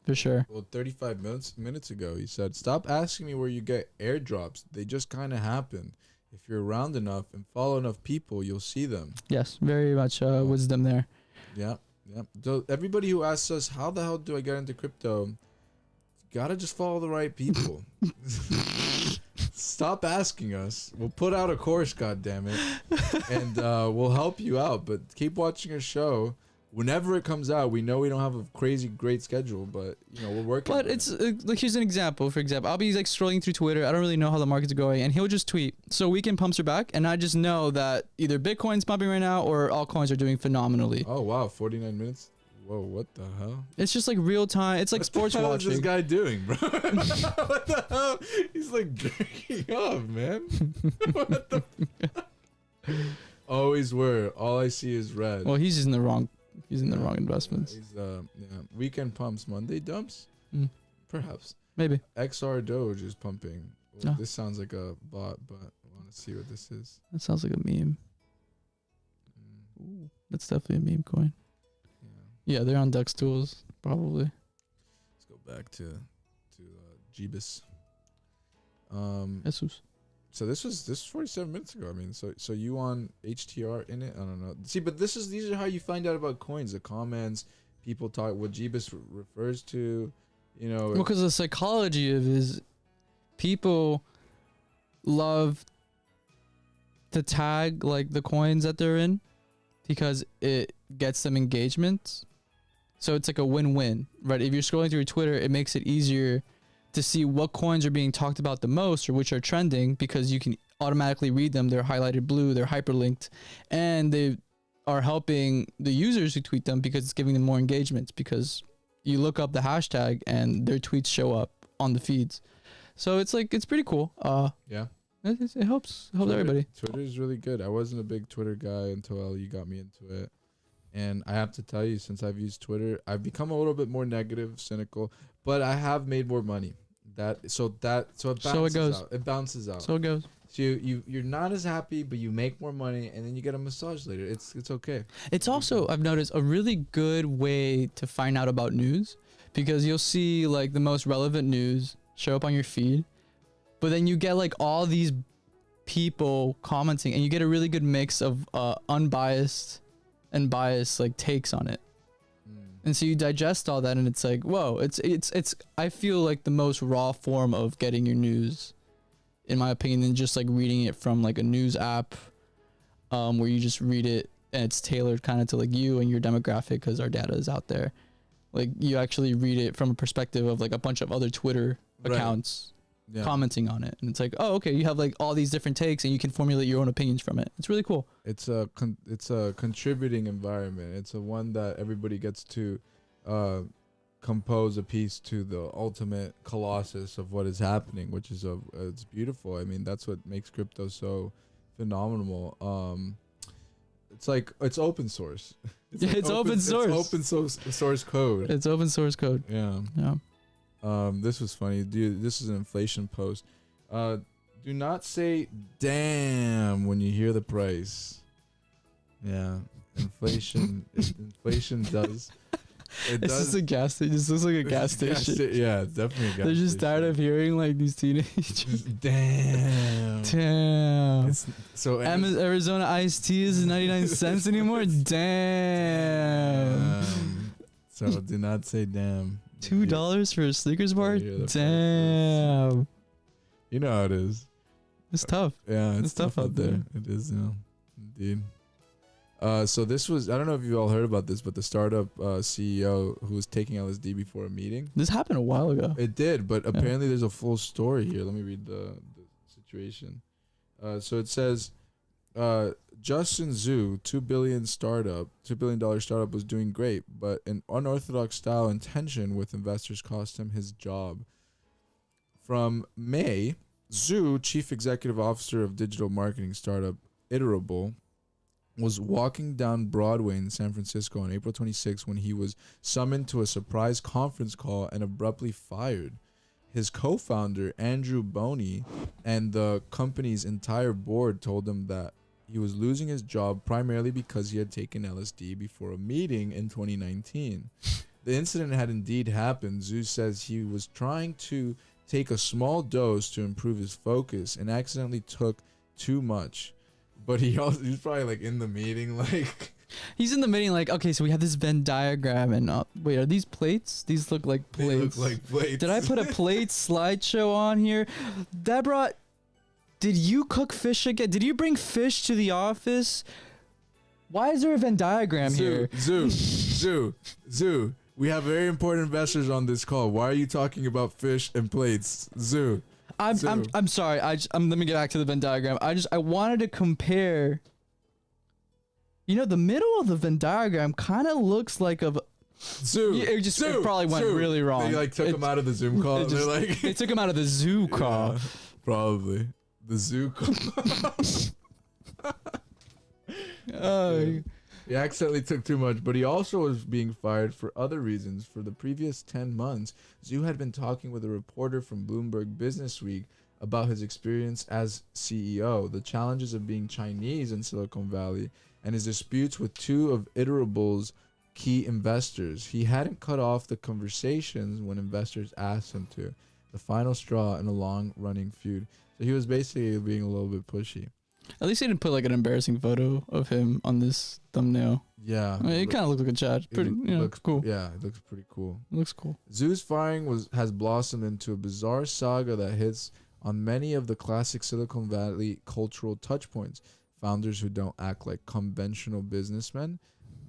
for sure. Well, 35 minutes ago, he said, "Stop asking me where you get airdrops. They just kind of happen. If you're around enough and follow enough people, you'll see them." Yes, very much wisdom there. Yeah. So everybody who asks us, how the hell do I get into crypto? You gotta just follow the right people. Stop asking us. We'll put out a course, goddammit, and we'll help you out. But keep watching our show. whenever it comes out, we know we don't have a crazy great schedule, but you know we're working. But on it's it. like, here's an example. For example, I'll be like scrolling through Twitter. I don't really know how the market's going, and he'll just tweet. So weekend pumps are back, and I just know that either Bitcoin's pumping right now or altcoins are doing phenomenally. Oh wow, 49 minutes. Whoa, what the hell? It's just like real time. It's like sports What watching. is this guy doing, bro? What the hell? He's like drinking up, man. What the? Always were. All I see is red. Well, he's in the wrong. He's in the wrong investments. He's weekend pumps, Monday dumps. Mm, Perhaps. maybe. XR Doge is pumping. Well, Oh. This sounds like a bot, but I want to see what this is. That sounds like a meme. Mm, Ooh, that's definitely a meme coin. yeah. Yeah, they're on Dex Tools probably. Let's go back to Jeebus. Jesus. So this was 47 minutes ago. I mean, so you on HTR in it? I don't know. See, but these are how you find out about coins. The comments, people talk what Jeebus refers to. You know. Well, because the psychology of it is people love to tag like the coins that they're in because it gets them engagement. So it's like a win-win, right? If you're scrolling through Twitter, it makes it easier to see what coins are being talked about the most or which are trending because you can automatically read them. They're highlighted blue, they're hyperlinked, and they are helping the users who tweet them because it's giving them more engagement because you look up the hashtag and their tweets show up on the feeds. So it's like, it's pretty cool. Yeah. It helps everybody. Twitter is really good. I wasn't a big Twitter guy until you got me into it. And I have to tell you, since I've used Twitter, I've become a little bit more negative, cynical, but I have made more money. So it bounces goes. out. It bounces out. So it goes. So you're not as happy, but you make more money, and then you get a massage later. It's okay. It's also, I've noticed, a really good way to find out about news because you'll see like the most relevant news show up on your feed, but then you get like all these people commenting and you get a really good mix of unbiased and biased like takes on it. And so you digest all that and it's like, whoa, it's I feel like the most raw form of getting your news, in my opinion, than just like reading it from like a news app, where you just read it and it's tailored kind of to like you and your demographic because our data is out there. Like you actually read it from a perspective of like a bunch of other Twitter accounts commenting on it, and it's like, oh, okay, you have like all these different takes and you can formulate your own opinions from it. It's really cool. It's a contributing environment. It's a one that everybody gets to compose a piece to the ultimate colossus of what is happening, which is it's beautiful. I mean, that's what makes crypto so phenomenal. It's like it's open source. It's open source. It's open source code. It's open source code. Yeah. This was funny, dude. This is an inflation post. Do not say damn when you hear the price. Yeah, inflation. Inflation does. It's just a gas station. This looks like a gas station. Yeah, it's definitely a gas station. They're just tired of hearing like these teenagers. Damn. Damn. So Arizona iced tea is 99 cents anymore. Damn. So do not say damn. $2 for a Snickers bar? Yeah, Damn. You know how it is. It's tough. Yeah, It's tough out there. It is, indeed. So this was, I don't know if you all heard about this, but the startup CEO who was taking LSD before a meeting. This happened a while ago. It did, but apparently there's a full story here. Let me read the situation. So it says, Justin Zhu, $2 billion startup was doing great, but an unorthodox style and tension with investors cost him his job. From May, Zhu, chief executive officer of digital marketing startup Iterable, was walking down Broadway in San Francisco on April 26 when he was summoned to a surprise conference call and abruptly fired. His co-founder, Andrew Boney, and the company's entire board told him that he was losing his job primarily because he had taken LSD before a meeting in 2019. The incident had indeed happened. Zhu says he was trying to take a small dose to improve his focus and accidentally took too much. But he's probably like in the meeting, like He's in the meeting like, okay, so we have this Venn diagram and wait, are these plates? These look like plates. they look like plates. Did I put a plate slideshow on here? Deborah, did you cook fish again? Did you bring fish to the office? Why is there a Venn diagram here? Zoo. We have very important investors on this call. Why are you talking about fish and plates? Zoo. I'm sorry. Let me get back to the Venn diagram. I wanted to compare. You know, the middle of the Venn diagram kind of looks like a Zoo. Yeah, it probably went really wrong. They like took him out of the Zoom call. They're like, they took him out of the zoo call. Yeah, probably the zoo call. Oh. He accidentally took too much, but he also was being fired for other reasons. For the previous 10 months, Zhu had been talking with a reporter from Bloomberg Businessweek about his experience as CEO, the challenges of being Chinese in Silicon Valley, and his disputes with two of Iterable's key investors. He hadn't cut off the conversations when investors asked him to, the final straw in a long-running feud. So he was basically being a little bit pushy. At least he didn't put like an embarrassing photo of him on this thumbnail. Yeah. I mean, it kind of looked like a chat. Pretty, looks cool. Yeah, it looks pretty cool. It looks cool. Zhu's firing has blossomed into a bizarre saga that hits on many of the classic Silicon Valley cultural touchpoints. Founders who don't act like conventional businessmen,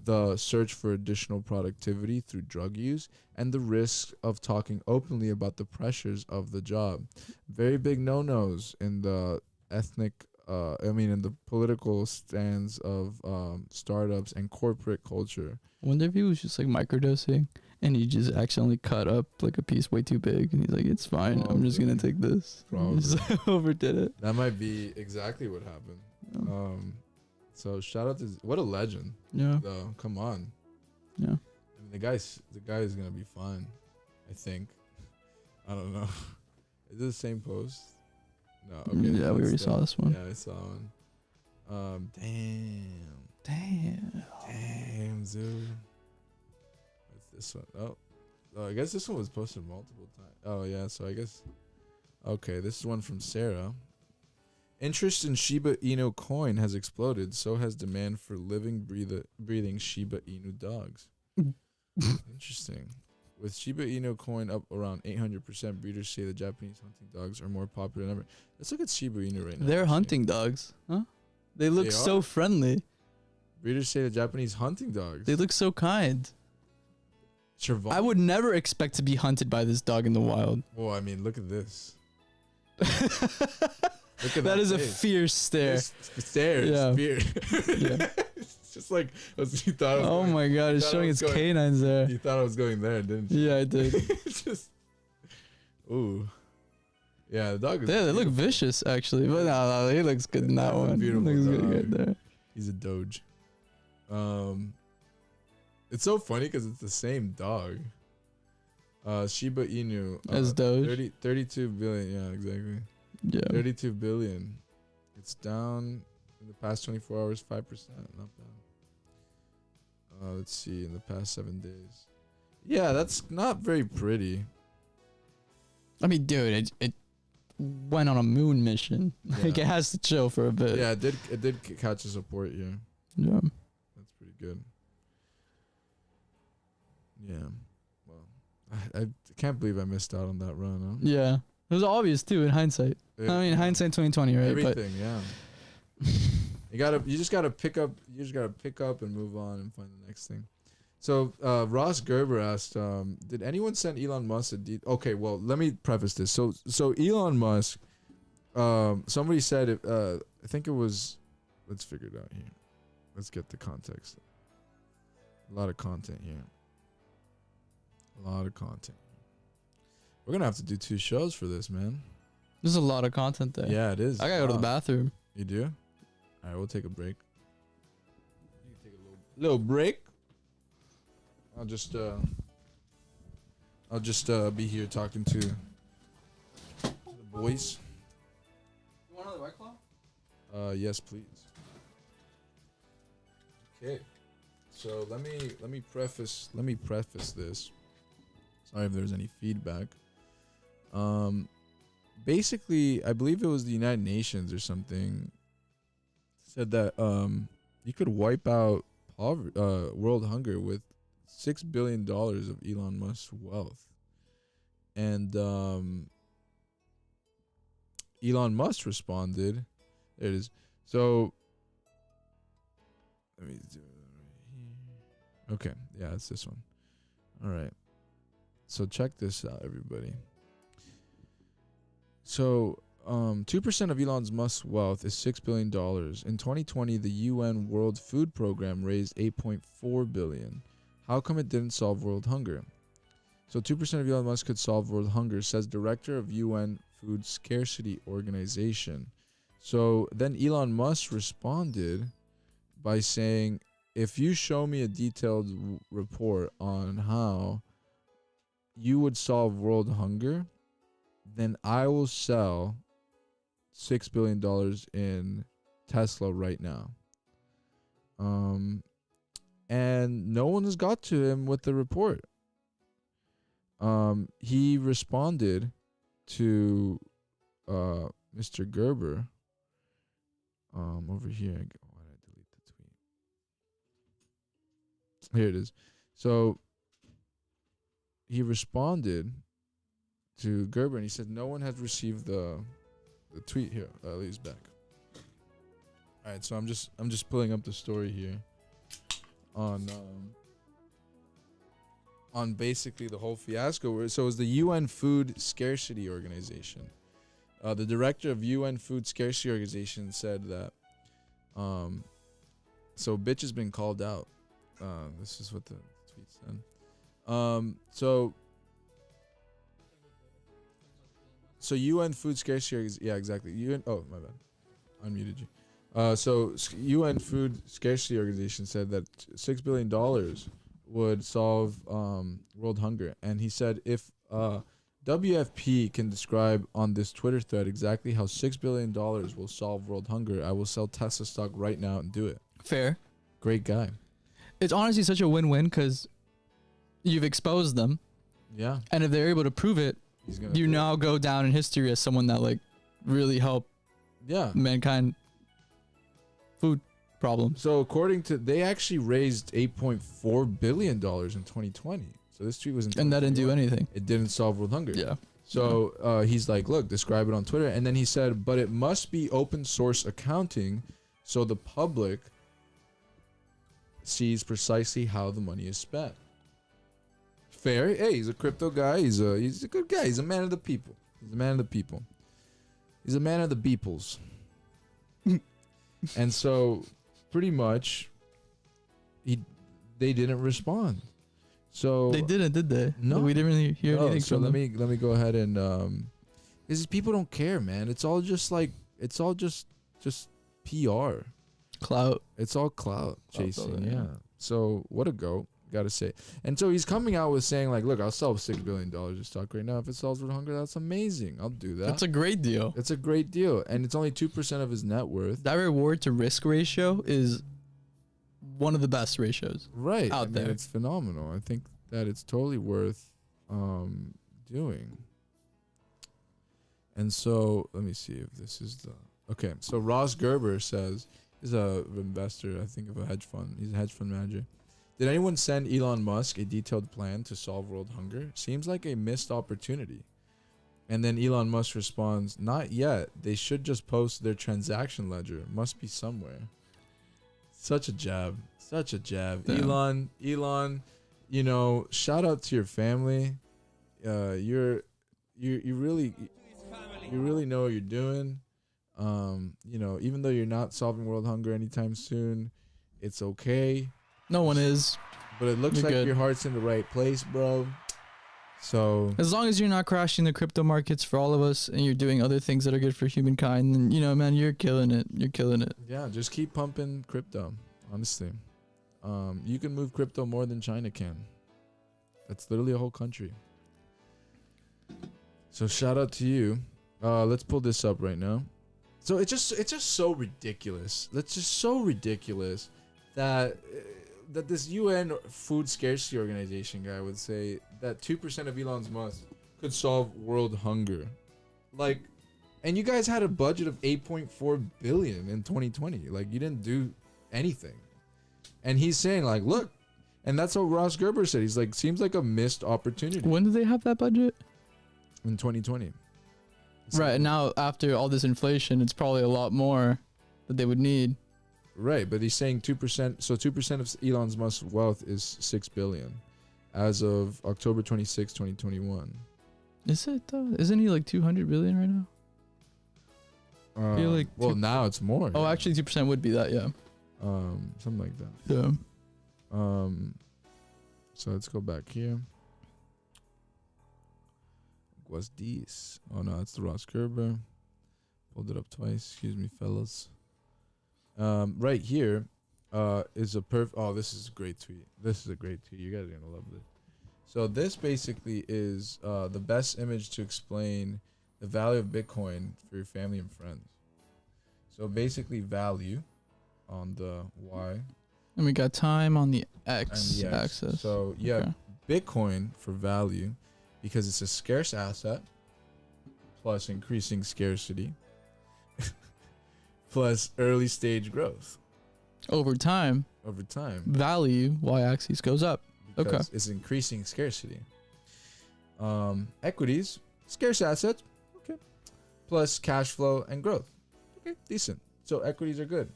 the search for additional productivity through drug use, and the risk of talking openly about the pressures of the job. Very big no-nos in the in the political stands of startups and corporate culture. I wonder if he was just like microdosing and he just accidentally cut up like a piece way too big and he's like, it's fine, I'm just gonna take this. Probably. Just overdid it. That might be exactly what happened. Yeah. So shout out to what a legend. Yeah. Though, come on. Yeah. I mean, the guy is gonna be fine, I think. I don't know. Is it the same post? No. Okay. Yeah, we already saw this one. Yeah, I saw one. Damn. Zoo. What's this one? Oh, I guess this one was posted multiple times. Oh yeah, so I guess. Okay, this is one from Sarah. Interest in Shiba Inu coin has exploded. So has demand for living, breathing Shiba Inu dogs. Interesting. With Shiba Inu coin up around 800%, breeders say the Japanese hunting dogs are more popular than ever. Let's look at Shiba Inu right now. They're hunting dogs, huh? They look so friendly. Breeders say the Japanese hunting dogs. They look so kind. Survive. I would never expect to be hunted by this dog in the wild. Well, I mean, look at this. Look at That is face. a fierce stare. Stares. Yeah. Fear. Yeah. It's just like you thought. Oh my god, it's showing its canines there. You thought I was going there, didn't you? Yeah, I did. It's just. Ooh. Yeah, the dog is. Yeah, they look beautiful. vicious actually, but no, he looks good in that That's a one. He beautiful looks dog. good there. He's a doge. It's so funny because it's the same dog. Shiba Inu. As Doge. 32 billion. Yeah, exactly. Yeah. 32 billion. It's down in the past 24 hours, 5%. Not bad. Let's see, in the past 7 days. Yeah, that's not very pretty. I mean, dude, it went on a moon mission. Like Yeah. it has to chill for a bit. Yeah, it did catch a support here. Yeah. That's pretty good. Yeah. Well, I can't believe I missed out on that run, huh? Yeah. It was obvious too in hindsight. I mean, hindsight 2020, right? Everything, yeah. You just gotta pick up and move on and find the next thing. So Ross Gerber asked, did anyone send Elon Musk a okay, well, let me preface this. So Elon Musk, somebody said I think it was, let's figure it out here. Let's get the context. A lot of content here. We're gonna have to do 2 shows for this, man. There's a lot of content there. Yeah, it is. I gotta go to the bathroom. You do? All right, we'll take a break. You can take a little break. I'll just be here talking to the boys. You want another White Claw? Yes, please. Okay. So let me preface this. Sorry if there's any feedback. Basically, I believe it was the United Nations or something said that you could wipe out world hunger with $6 billion of Elon Musk's wealth. And Elon Musk responded. There it is. So Let me do it right here. Okay, yeah, it's this one. All right. So check this out, everybody. So 2% of Elon Musk's wealth is $6 billion. In 2020, the UN World Food Program raised $8.4 billion. How come it didn't solve world hunger? So 2% of Elon Musk could solve world hunger, says director of UN Food Scarcity Organization. So then Elon Musk responded by saying, if you show me a detailed report on how you would solve world hunger, then I will sell $6 billion in Tesla right now. And no one has got to him with the report. He responded to Mr. Gerber over here. Why did I delete the tweet? Here it is. So he responded to Gerber and he said no one has received the tweet here. Eli's back. All right, so I'm just pulling up the story here on basically the whole fiasco. So it was the UN Food Scarcity Organization. The director of UN Food Scarcity Organization said that so bitch has been called out. This is what the tweet said. So UN Food Scarcity, yeah, exactly. UN, oh my bad, unmuted you. So UN Food Scarcity Organization said that $6 billion would solve world hunger, and he said if WFP can describe on this Twitter thread exactly how $6 billion will solve world hunger, I will sell Tesla stock right now and do it. Fair. Great guy. It's honestly such a win-win because you've exposed them. Yeah. And if they're able to prove it, you now go down in history as someone that like really helped mankind food problems. So according to, they actually raised $8.4 billion in 2020. So this tweet was in, and that didn't do anything. It didn't solve world hunger. Yeah. So he's like, look, describe it on Twitter. And then he said, but it must be open source accounting so the public sees precisely how the money is spent. Fair. Hey, he's a crypto guy. He's a good guy. He's a man of the people. He's a man of the people. He's a man of the beeples. And so pretty much they didn't respond. So they didn't, did they? No, we didn't really hear anything so from let them. me go ahead and is people don't care, man. It's all just PR. Clout. It's all clout chasing. building, Yeah. So what a goat, gotta say. And so he's coming out with saying like, look, I'll sell $6 billion of stock right now if it solves world hunger. That's amazing. I'll do that. That's a great deal. It's a great deal, and it's only 2% of his net worth. That reward to risk ratio is one of the best ratios. Right. out there. It's phenomenal. I think that it's totally worth doing. And so let me see if this is the okay. So Ross Gerber says he's a investor, I think, of a hedge fund. He's a hedge fund manager. Did anyone send Elon Musk a detailed plan to solve world hunger? Seems like a missed opportunity. And then Elon Musk responds, not yet. They should just post their transaction ledger. Must be somewhere. Such a jab. Such a jab. Damn. Elon, you know, shout out to your family. You really know what you're doing. You know, even though you're not solving world hunger anytime soon, it's okay. No one is. But it looks You're like good. your heart's in the right place, bro. So As long as you're not crashing the crypto markets for all of us and you're doing other things that are good for humankind, then, you know, man, you're killing it. You're killing it. yeah, just keep pumping crypto. Honestly, you can move crypto more than China can. That's literally a whole country. So shout out to you. Let's pull this up right now. So it's just so ridiculous. That's just so ridiculous that this UN Food Scarcity Organization guy would say that 2% of Elon Musk could solve world hunger. Like, and you guys had a budget of 8.4 billion in 2020. Like, you didn't do anything. And he's saying like, look, and that's what Ross Gerber said. He's like, seems like a missed opportunity When did they have that budget? in 2020. Right. And now after all this inflation, it's probably a lot more that they would need. Right, but he's saying 2%. So 2% of Elon Musk's wealth is 6 billion, as of October 26, 2021. Is it though? Isn't he like 200 billion right now? Feel like well, now it's more. Oh, yeah. actually, 2% would be that. Yeah. Something like that. Yeah. So let's go back here. What's this? Oh no, it's the Ross Gerber. Pulled it up twice. Excuse me, fellas. Right here, is a Oh, this is a great tweet. This is a great tweet. You guys are gonna love this. So this basically is the best image to explain the value of Bitcoin for your family and friends. So basically, value on the Y. And we got time on the And X the X. axis. So you have Bitcoin for value because it's a scarce asset plus increasing scarcity plus early stage growth Over time, over time. value y-axis goes up. Okay. Because it's increasing scarcity. Equities, scarce assets, okay, plus cash flow and growth. Okay, decent. So equities are good,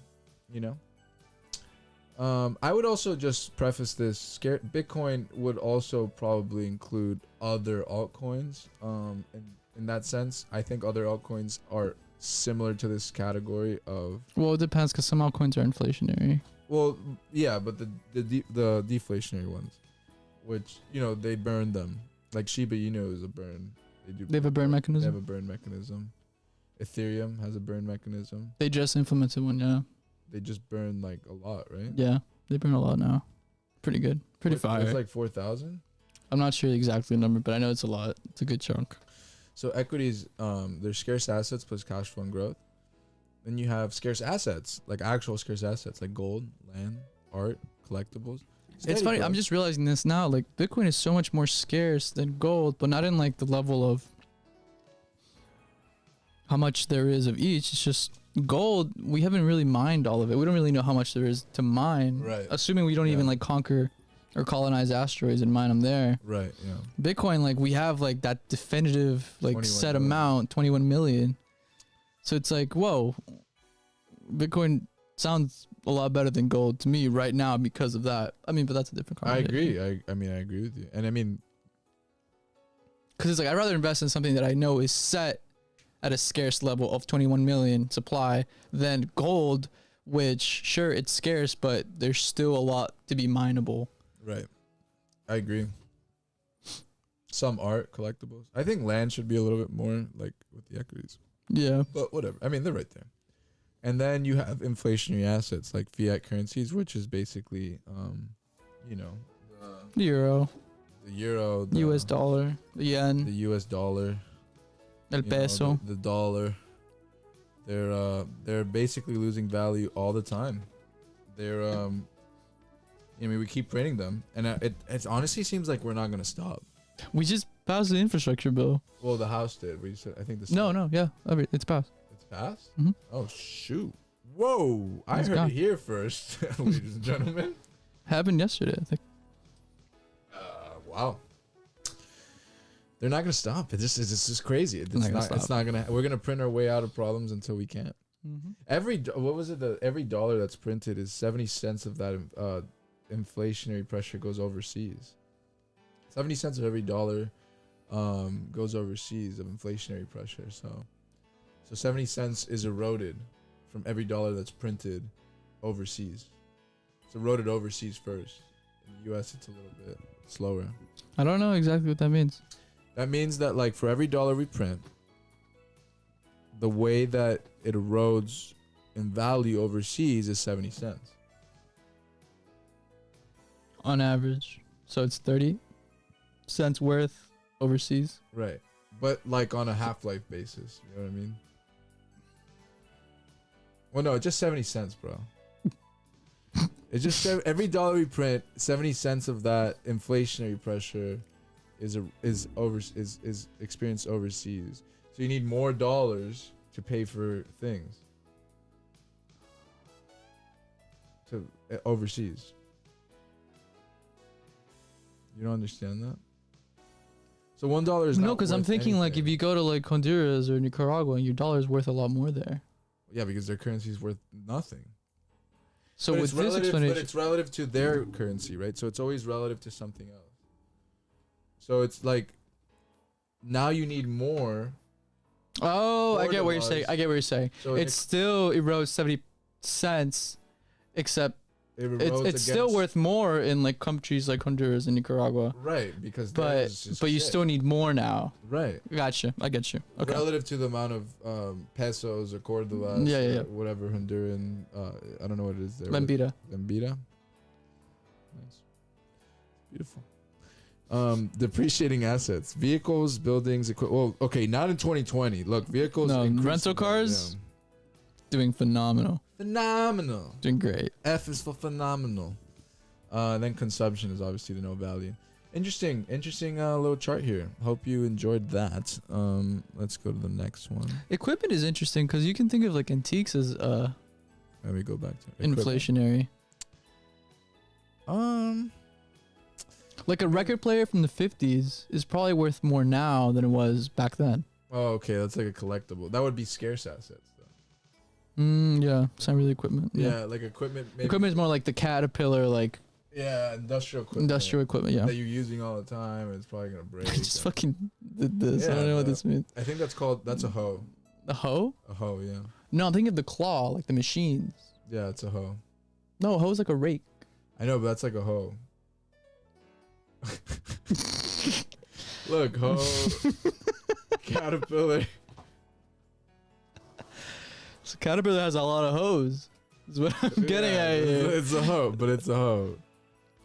you know. I would also just preface this. Bitcoin would also probably include other altcoins. In that sense, I think other altcoins are similar to this category of. Well, it depends because some altcoins are inflationary. Well, yeah, but the deflationary ones, which they burn them. Like Shiba Inu is a burn. They have a burn They mechanism. have a burn mechanism. Ethereum has a burn mechanism. They just implemented one, yeah. They just burn like a lot, right? Yeah, they burn a lot now. Pretty good. Pretty fire. It's like 4,000. I'm not sure exactly the number, but I know it's a lot. It's a good chunk. So equities, they're scarce assets plus cash flow and growth. Then you have scarce assets, like actual scarce assets, like gold, land, art, collectibles. It's Steady funny. growth. I'm just realizing this now. Like Bitcoin is so much more scarce than gold, but not in like the level of how much there is of each. It's just gold. We haven't really mined all of it. We don't really know how much there is to mine. Right. Assuming we don't even Yeah. like conquer or colonize asteroids and mine them there. Right. Yeah. Bitcoin, like we have like that definitive like 21 set million. amount, 21 million. So it's like, whoa, Bitcoin sounds a lot better than gold to me right now because of that. I mean, but that's a different I conversation. agree. I mean, I agree with you. And I mean, Because it's like I'd rather invest in something that I know is set at a scarce level of 21 million supply than gold, which sure it's scarce, but there's still a lot to be mineable. right. I agree. Some art, collectibles. I think land should be a little bit more like with the equities. Yeah. But whatever. I mean, they're right there. And then you have inflationary assets like fiat currencies, which is basically, The euro, the euro, the US dollar, the yen, the US dollar, el peso. the dollar. They're basically losing value all the time. They're I mean, we keep printing them, and it honestly seems like we're not gonna stop. We just passed the infrastructure bill. Well, the House did. We said I think the No, yeah, it's passed. It's passed. Mhm. Oh shoot! Whoa! I It's heard gone. it here first, ladies and gentlemen. Happened yesterday, I think. Wow. They're not gonna stop. It's just crazy. It's They're not gonna not. It's stop. not gonna. We're gonna print our way out of problems until we can't. What was it? Every dollar that's printed is 70 cents of that inflationary pressure goes overseas. 70 cents of every dollar goes overseas of inflationary pressure. So 70 cents is eroded from every dollar that's printed overseas. It's eroded overseas first. In the US, it's a little bit slower. I don't know exactly what that means. That means that like for every dollar we print, the way that it erodes in value overseas is 70 cents. On average. So it's 30 cents worth overseas. Right. But like on a half-life basis, you know what I mean? Well, no, just 70 cents, bro. It's just every dollar we print, 70 cents of that inflationary pressure is experienced overseas. So you need more dollars to pay for things to overseas. You don't understand that? So $1 is No, not because I'm worth thinking like if anything. you go to like Honduras or Nicaragua, your dollar is worth a lot more there. Yeah, because their currency is worth nothing. So But with it's this relative, explanation, but it's relative to their currency, right? So it's always relative to something else. So it's like now you need more. oh, I for get the what you're saying. laws. I get what you're saying. So It's still erodes 70 cents, except it it's erodes still against- worth more in like countries like Honduras and Nicaragua. right because But theirs is just you shit. still need more now. right Gotcha. I get you. Okay. relative to the amount of pesos or cordobas Yeah, yeah, or whatever Honduran I don't know what it is there. Lambida. Lambida. Nice. Beautiful. Depreciating assets, vehicles, buildings, well, okay, not in 2020. Look, vehicles. No, increased rental in value, cars? Doing phenomenal. yeah. Phenomenal. Doing great. F is for phenomenal. Then consumption is obviously the no value. Interesting little chart here. Hope you enjoyed that. Let's go to the next one. Equipment is interesting because you can think of like antiques as Let me go back to equipment. inflationary. Like a record player from the 50s is probably worth more now than it was back then. Oh, okay, that's like a collectible. That would be scarce assets, though. Yeah, it's not really equipment. Yeah, like equipment. Maybe. Equipment is more like the Caterpillar, like Yeah, industrial equipment. industrial equipment. Yeah. That you're using all the time, and it's probably gonna break. I just and- fucking did this. I don't know what this means. I think that's a hoe. The hoe? A hoe, yeah. No, I'm thinking of the claw, like the machines. Yeah, it's a hoe. No, a hoe is like a rake. I know, but that's like a hoe. Look, hoe, caterpillar. So Caterpillar has a lot of hoes. Is what I'm getting Yeah, at here. It's a hoe, but it's a hoe.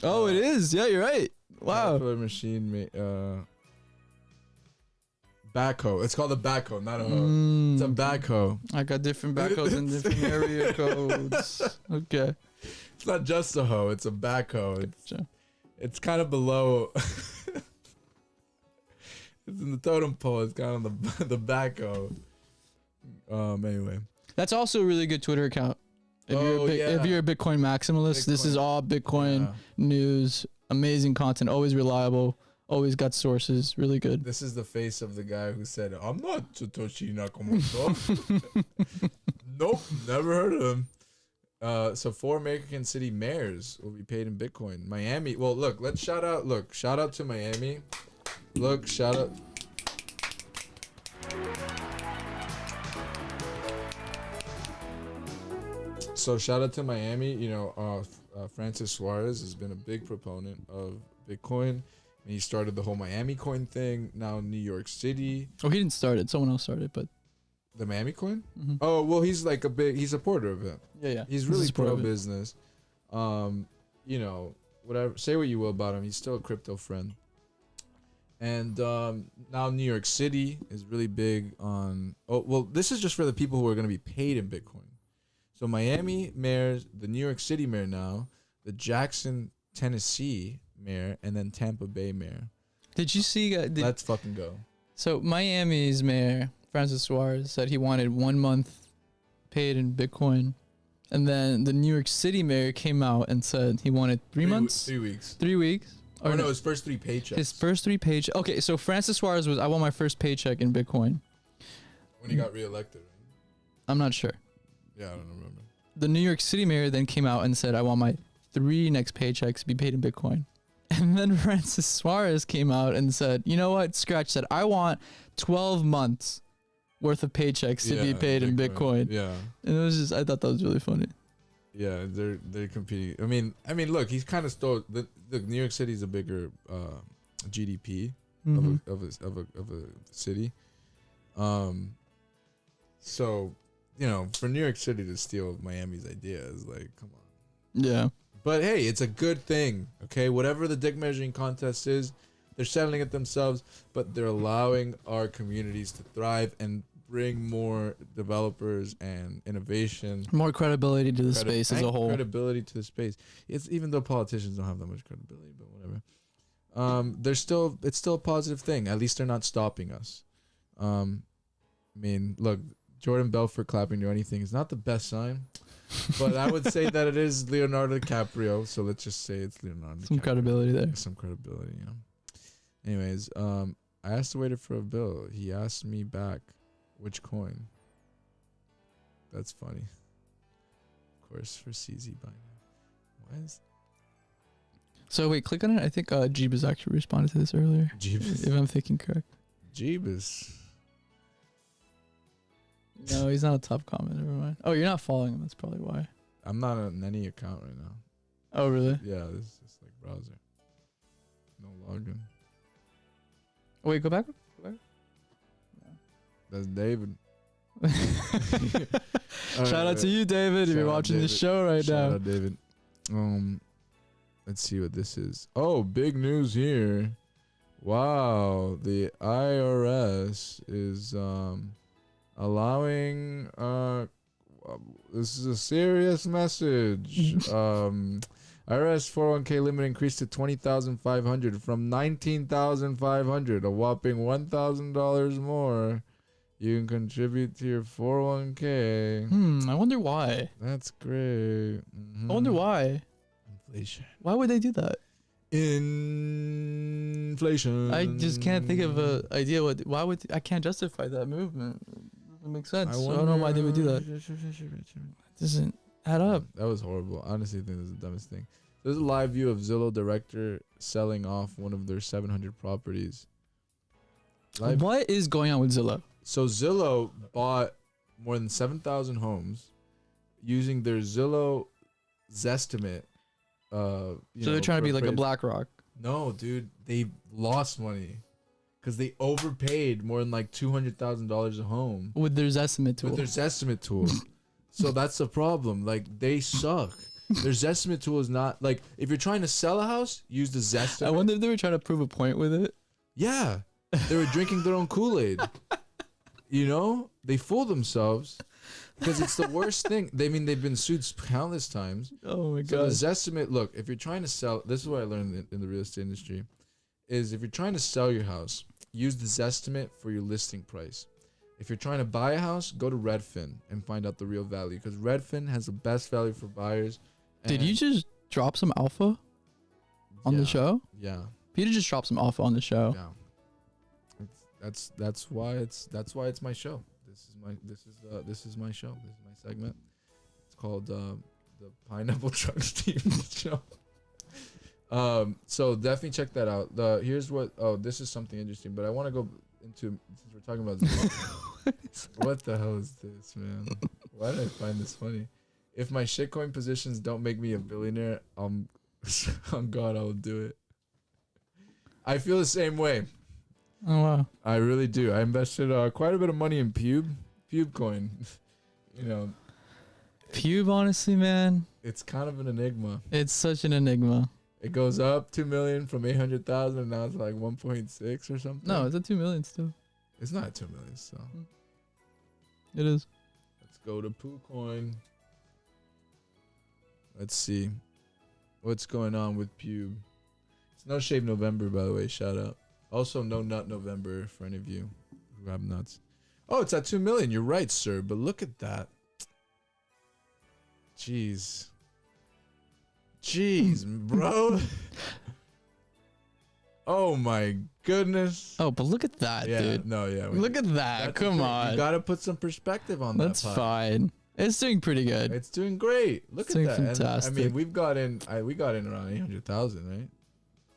Oh, it is. Yeah, you're right. Wow. Caterpillar machine, backhoe. It's called a backhoe, not a hoe. It's a backhoe. I got different backhoes in different area codes. Okay. It's not just a hoe. It's a backhoe. Gotcha. It's kind of below. It's in the totem pole. It's kind of on the backhoe. Anyway. That's also a really good Twitter account. If you're a Bitcoin maximalist, this is all Bitcoin Yeah. news. Amazing content, always reliable, always got sources, really good. This is the face of the guy who said, "I'm not Satoshi Nakamoto." Nope, never heard of him. So 4 American city mayors will be paid in Bitcoin. Miami. Well, look, let's shout out to Miami. Look, shout out. So shout out to Miami. You know, Francis Suarez has been a big proponent of Bitcoin. And he started the whole Miami coin thing. Now New York City. Oh, he didn't start it. Someone else started, but The Miami coin? Mhm. Oh, well, he's like he's a supporter of it. yeah. He's This really is part pro of it. business. You know, whatever, say what you will about him, he's still a crypto friend. And now New York City is really big on. Oh, well, this is just for the people who are going to be paid in Bitcoin. So Miami mayor, the New York City mayor now, the Jackson, Tennessee mayor, and then Tampa Bay mayor. Did you see? Let's fucking go. So Miami's mayor Francis Suarez said he wanted 1 month paid in Bitcoin, and then the New York City mayor came out and said he wanted 3 months, 3 weeks. 3 weeks. Oh no, his first 3 paychecks. His first 3 paychecks. Okay, so Francis Suarez was, I want my first paycheck in Bitcoin. When he got reelected. Right? I'm not sure. Yeah, I don't remember. The New York City mayor then came out and said, I want my 3 next paychecks to be paid in Bitcoin. And then Francis Suarez came out and said, you know what? Scratch that. I want 12 months worth of paychecks to be paid in Bitcoin. Yeah. And it was just, I thought that was really funny. Yeah, they're competing. I mean, look, he's kind of stole. Look, New York City's a bigger GDP Mhm. of a city. So, you know, for New York City to steal Miami's idea is like, come on. Yeah. But hey, it's a good thing. Okay, whatever the dick measuring contest is, they're settling it themselves, but they're allowing our communities to thrive and bring more developers and innovation. More credibility to the space as a and whole. Credibility to the space. It's even though politicians don't have that much credibility, but whatever. It's still a positive thing. At least they're not stopping us. I mean, look, Jordan Belfort clapping to anything is not the best sign, but I would say that it is Leonardo DiCaprio. So let's just say it's Leonardo. Some DiCaprio. credibility there. Some credibility, you know. Anyways, I asked the waiter for a bill. He asked me back which coin. That's funny. course, for CZ by now. Why is So wait, click on it. I think Jeebus actually responded to this earlier. Jeebus? If I'm thinking correct. Jeebus. No, he's not a top comment. Never mind. Oh, you're not following him. That's probably why. I'm not on any account right now. Oh, really? Yeah, this is just like browser. No login. Oh, wait, go back. That's David. Shout out to you, David, if you're watching this show right Shout now. out, David. Let's see what this is. Oh, big news here. Wow, the IRS is allowing this is a serious message. IRS 401k limit increased to $20,500 from $19,500, a whopping $1,000 more. You can contribute to your 401k. I wonder why. That's great. I wonder why. Inflation. Why would they do that? Inflation. I just can't think of a idea. Why would I can't justify that movement? It doesn't make sense. I don't know why they would do that. It doesn't add up. That was horrible. I honestly think this is the dumbest thing. There's a live view of Zillow director selling off one of their 700 properties. What is going on with Zillow? So Zillow bought more than 7,000 homes using their Zillow Zestimate. So they're trying to be like a BlackRock. No, dude, they lost money because they overpaid more than like $200,000 a home With their Zestimate tool. with their Zestimate tool. So that's the problem. Like, they suck. Their Zestimate tool is not like, if you're trying to sell a house, use the Zestimate. I wonder if they were trying to prove a point with it. Yeah, they were drinking their own Kool-Aid. You know, they fool themselves because it's the worst thing. They've been sued countless times. Oh my So god. the Zestimate, look, if you're trying to sell, this is what I learned in the real estate industry, is if you're trying to sell your house, use the Zestimate for your listing price. If you're trying to buy a house, go to Redfin and find out the real value because Redfin has the best value for buyers. Did you just drop some alpha on the show? Yeah. Peter just dropped some alpha on the show. Yeah. That's why it's my show. This is my show. This is my segment. It's called the Pineapple Truck Steve Show. So definitely check that out. Here's what this is something interesting, but I want to go into, since we're talking about this. What the hell is this, man? Why did I find this funny? If my shitcoin positions don't make me a billionaire, on God, I'll do it. I feel the same way. Oh wow. I really do. I invested quite a bit of money in Pube coin. You know, Pube, honestly, man, it's kind of an enigma. it's such an enigma. It goes up 2 million from 800,000, and now it's like 1.6 or something. No, it's at 2 million still. It's not 2 million. So It is. let's go to Poo Coin. Let's see what's going on with Pube. It's No Shave November, by the way. Shout out. Also, No Nut November for any of you who have nuts. Oh, it's at 2 million. You're right, sir. But look at that. Jeez, bro. Oh my goodness. Oh, but look at that, Yeah, dude. no, yeah. Look at that. That's Come okay. on. You gotta put some perspective on That's that. fine. It's doing pretty good. It's doing great. Look It's at doing that. And, fantastic. I mean, we got in around 800,000, right?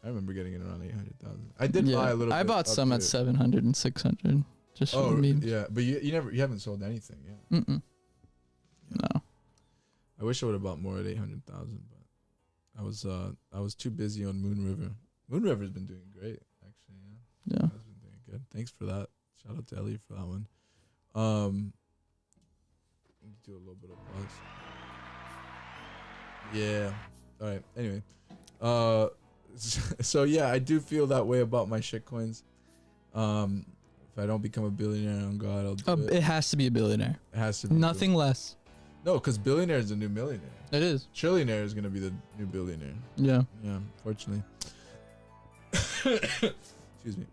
I remember getting in around 800,000. I did buy a little bit. I bought some up at to- 700 and 600. Just for me. yeah, but you haven't sold anything yet. Mm-mm. No. I wish I would have bought more at 800,000, but I was too busy on Moon River. Moon River's been doing great, actually. Yeah, Yeah. that's been doing good. Thanks for that. Shout out to Ellie for that one. Let me do a little bit of pause. Yeah. All right. Anyway, so yeah, I do feel that way about my shitcoins. If I don't become a billionaire, on God, I'll do it. It has to be a billionaire. It has to be Nothing less. No, because billionaire is the new millionaire. It is. Trillionaire is gonna be the new billionaire. Yeah. Yeah, unfortunately. Excuse me.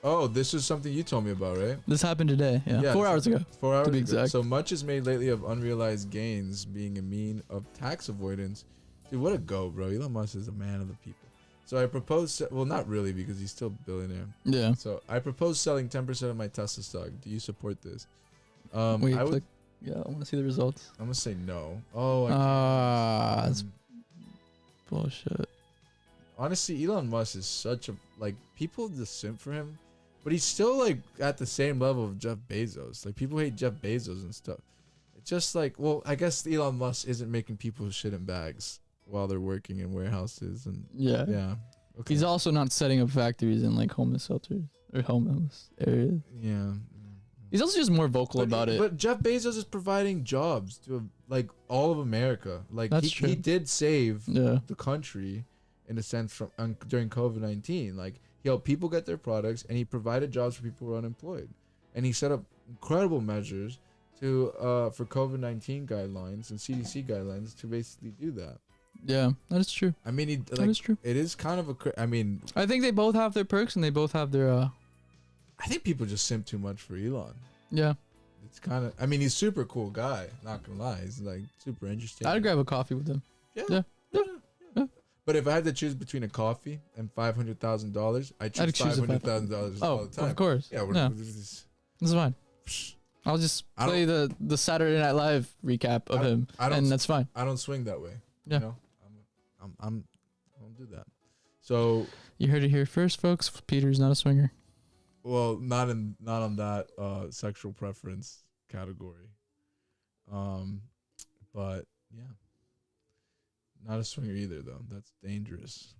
Oh, this is something you told me about, right? This happened today. Yeah. 4 hours ago. 4 hours To be ago. exact. So much is made lately of unrealized gains being a mean of tax avoidance. Dude, what a go, bro. Elon Musk is a man of the people. So I proposed. Well, not really, because he's still a billionaire. Yeah. So I propose selling 10% of my Tesla stock. Do you support this? Wait, I would. click. Yeah, I want to see the results. I'm gonna say no. Oh. That's bullshit. Honestly, Elon Musk is such a people just simp for him, but he's still like at the same level of Jeff Bezos. Like people hate Jeff Bezos and stuff. It's just like, well, I guess Elon Musk isn't making people shit in bags while they're working in warehouses and Yeah. yeah. Okay. He's also not setting up factories in like homeless shelters or homeless areas. Yeah. He's also just more vocal about it. But Jeff Bezos is providing jobs to like all of America. Like That's he true. did save Yeah. the country in a sense from during COVID-19. Like he helped people get their products and he provided jobs for people who were unemployed. And he set up incredible measures to for COVID-19 guidelines and CDC guidelines to basically do that. Yeah, that is true. I mean, That is true. it is kind of I mean, I think they both have their perks and they both have their I think people just simp too much for Elon. yeah. It's kind of, I mean, he's a super cool guy, not gonna lie. He's like super interesting. I'd grab a coffee with him. Yeah. Yeah. But if I had to choose between a coffee and $500,000, I'd choose I'd choose a $500,000 all Oh, the time. of course. Yeah, Yeah. this That's fine. I'll just I don't- play the Saturday Night Live recap of him, I don't and s- that's fine. I don't swing that way. Yeah. You know? I don't do that. So, You heard it here first, folks. Peter's not a swinger. well, not on that sexual preference category. But yeah. Not a swinger either, though. That's dangerous.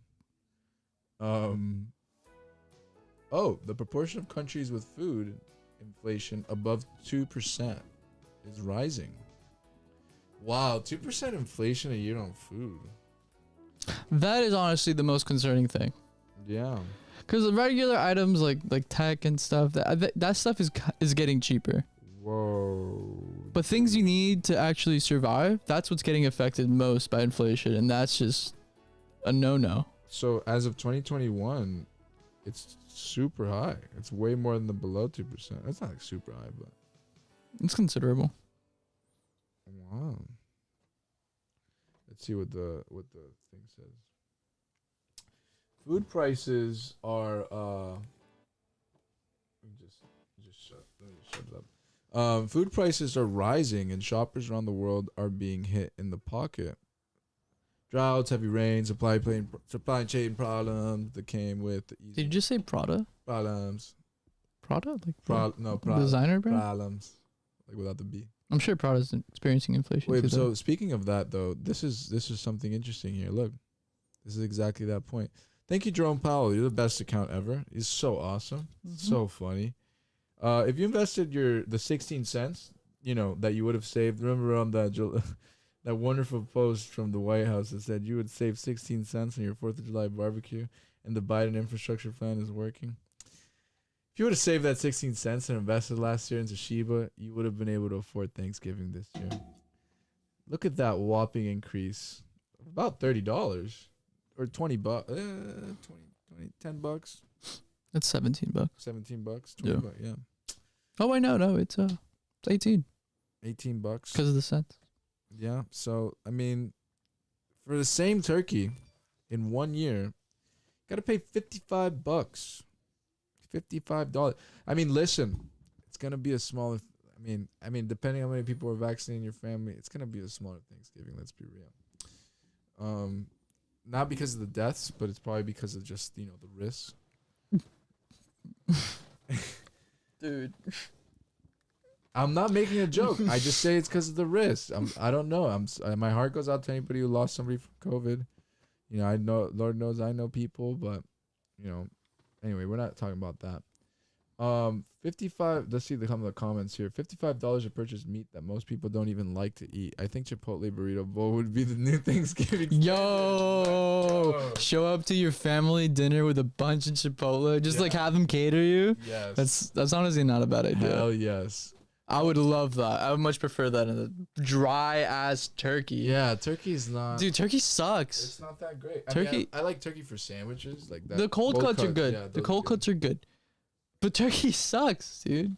Oh, the proportion of countries with food inflation above 2% is rising. Wow, 2% inflation a year on food. That is honestly the most concerning thing. Yeah. Because the regular items like tech and stuff, that stuff is getting cheaper. Whoa. But things you need to actually survive, that's what's getting affected most by inflation, and that's just a no-no. So as of 2021, it's super high. It's way more than the below 2%. It's not like super high, but It's considerable. wow. Let's see what the thing says. Food prices are let me just shut it up. Food prices are rising and shoppers around the world are being hit in the pocket. Droughts, heavy rain, supply chain problems that came with the Did you just say Prada? problems. Prada? Like Designer designer brand? problems. Like without the B. I'm sure Prada's experiencing inflation. Wait, too, so though. speaking of that though, this is something interesting here. Look. This is exactly that point. Thank you, Jerome Powell. You're the best account ever. He's so awesome. So funny. If you invested the 16 cents, that you would have saved. Remember on that that wonderful post from the White House that said you would save 16 cents on your 4th of July barbecue and the Biden infrastructure plan is working. If you would have saved that 16 cents and invested last year into Shiba, you would have been able to afford Thanksgiving this year. Look at that whopping increase. About $30 or $20, $10, That's $17. $17, $20, Yeah. yeah. Oh wait, no, it's 18 $18 because of the cents. Yeah. So I mean, for the same turkey, in 1 year, you gotta pay $55. $55. I mean, listen, it's gonna be a smaller. I mean, depending on how many people are vaccinating in your family, it's gonna be a smaller Thanksgiving. Let's be real. Not because of the deaths, but it's probably because of just the risks. Dude. I'm not making a joke. I just say it's because of the risk. I don't know. My heart goes out to anybody who lost somebody from COVID. I know, Lord knows I know people, but anyway, we're not talking about that. 55. Let's see some of the comments here. $55 to purchase meat that most people don't even like to eat. I think Chipotle burrito bowl would be the new Thanksgiving. Yo, show up to your family dinner with a bunch of Chipotle. Just like have them cater you. Yes. That's honestly not a bad idea. Hell yes. I would love that. I would much prefer that in a dry ass turkey. Yeah, turkey's not. Dude, turkey sucks. It's not that great. Turkey. I like turkey for sandwiches like that. The cold cuts are good. Yeah, The cold cuts are good. But turkey sucks, dude.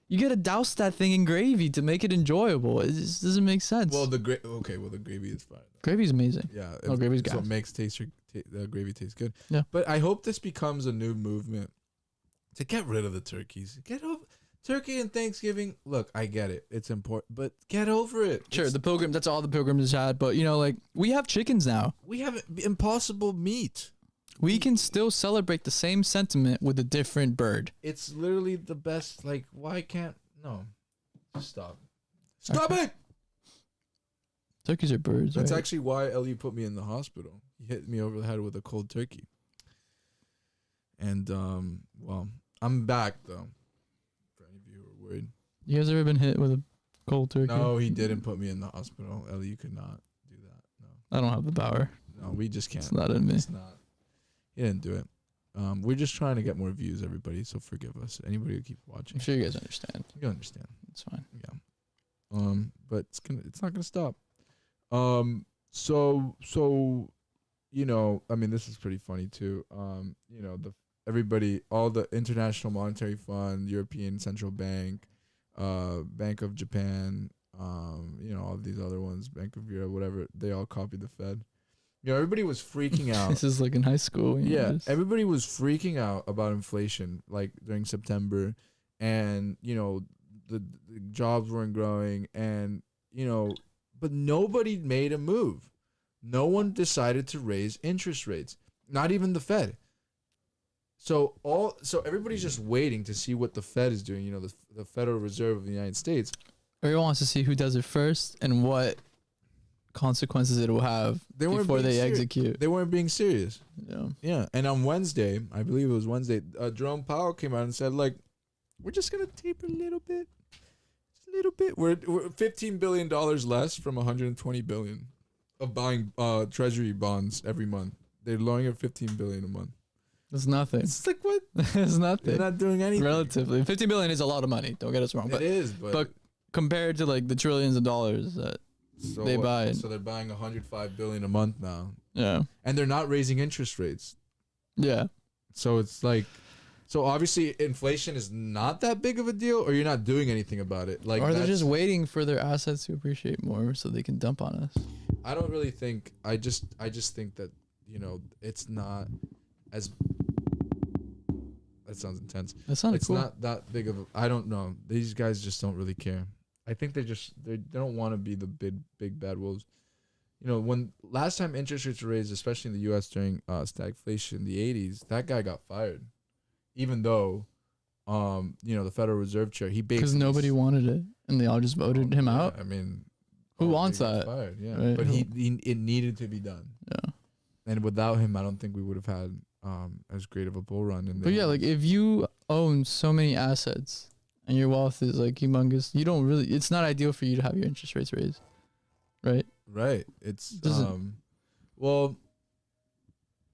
You gotta douse that thing in gravy to make it enjoyable. It just doesn't make sense. Well, the gravy is fine. Gravy's amazing. Yeah, gravy's so gas. it makes the gravy taste good. Yeah. But I hope this becomes a new movement to get rid of the turkeys. Get over turkey and Thanksgiving. Look, I get it. It's important, but get over it. Sure, the pilgrim. That's all the pilgrims had. But like we have chickens now. We have impossible meat. We can still celebrate the same sentiment with a different bird. It's literally the best. Like, why can't no? Just stop. Stop it. Turkeys are birds. That's right? actually why Ellie put me in the hospital. He hit me over the head with a cold turkey. And well, I'm back though. For any of you who are worried. You guys ever been hit with a cold turkey? No, he didn't put me in the hospital. Ellie, you could not do that. No. I don't have the power. No, we just can't. It's not in me. It's not. He didn't do it. We're just trying to get more views, everybody. So forgive us. Anybody who keeps watching, I'm sure you guys understand. you understand. It's fine. Yeah. But it's not gonna stop. So I mean, this is pretty funny too. All the International Monetary Fund, European Central Bank, Bank of Japan, all these other ones, Bank of Europe, whatever, they all copied the Fed. Everybody was freaking out. This is like in high school. Everybody was freaking out about inflation, like during September, and the jobs weren't growing, and but nobody made a move. No one decided to raise interest rates, not even the Fed. So everybody's just waiting to see what the Fed is doing. The Federal Reserve of the United States. Everyone wants to see who does it first and what consequences it will have before they execute. They weren't being serious. Yeah. Yeah. And on Wednesday, I believe it was Wednesday, Jerome Powell came out and said, like, we're just gonna taper a little bit. Just a little bit. We're $15 billion less from $120 billion of buying treasury bonds every month. They're lowering it $15 billion a month. That's nothing. It's like, what? It's nothing. They're not doing anything. Relatively. 15 billion is a lot of money. Don't get us wrong. It is, but compared to like the trillions of dollars that they buy. So they're buying $105 billion a month now. Yeah. And they're not raising interest rates. Yeah. So it's like, so obviously inflation is not that big of a deal, or you're not doing anything about it. Like, or they're just waiting for their assets to appreciate more so they can dump on us. I don't really think. I just think that it's not as. That sounds intense. That sounds It's cool. not that big of a. I don't know. These guys just don't really care. I think they don't want to be the big bad wolves. When last time interest rates were raised, especially in the U.S. during stagflation in the 80s, that guy got fired. Even though, the Federal Reserve Chair, he basically, because nobody wanted it and they all just voted him out. I mean, Who wants they got that? Fired, yeah, Right. but it needed to be done. Yeah. And without him, I don't think we would have had as great of a bull run. But yeah, like if you own so many assets and your wealth is like humongous, it's not ideal for you to have your interest rates raised, right? Right. It's well,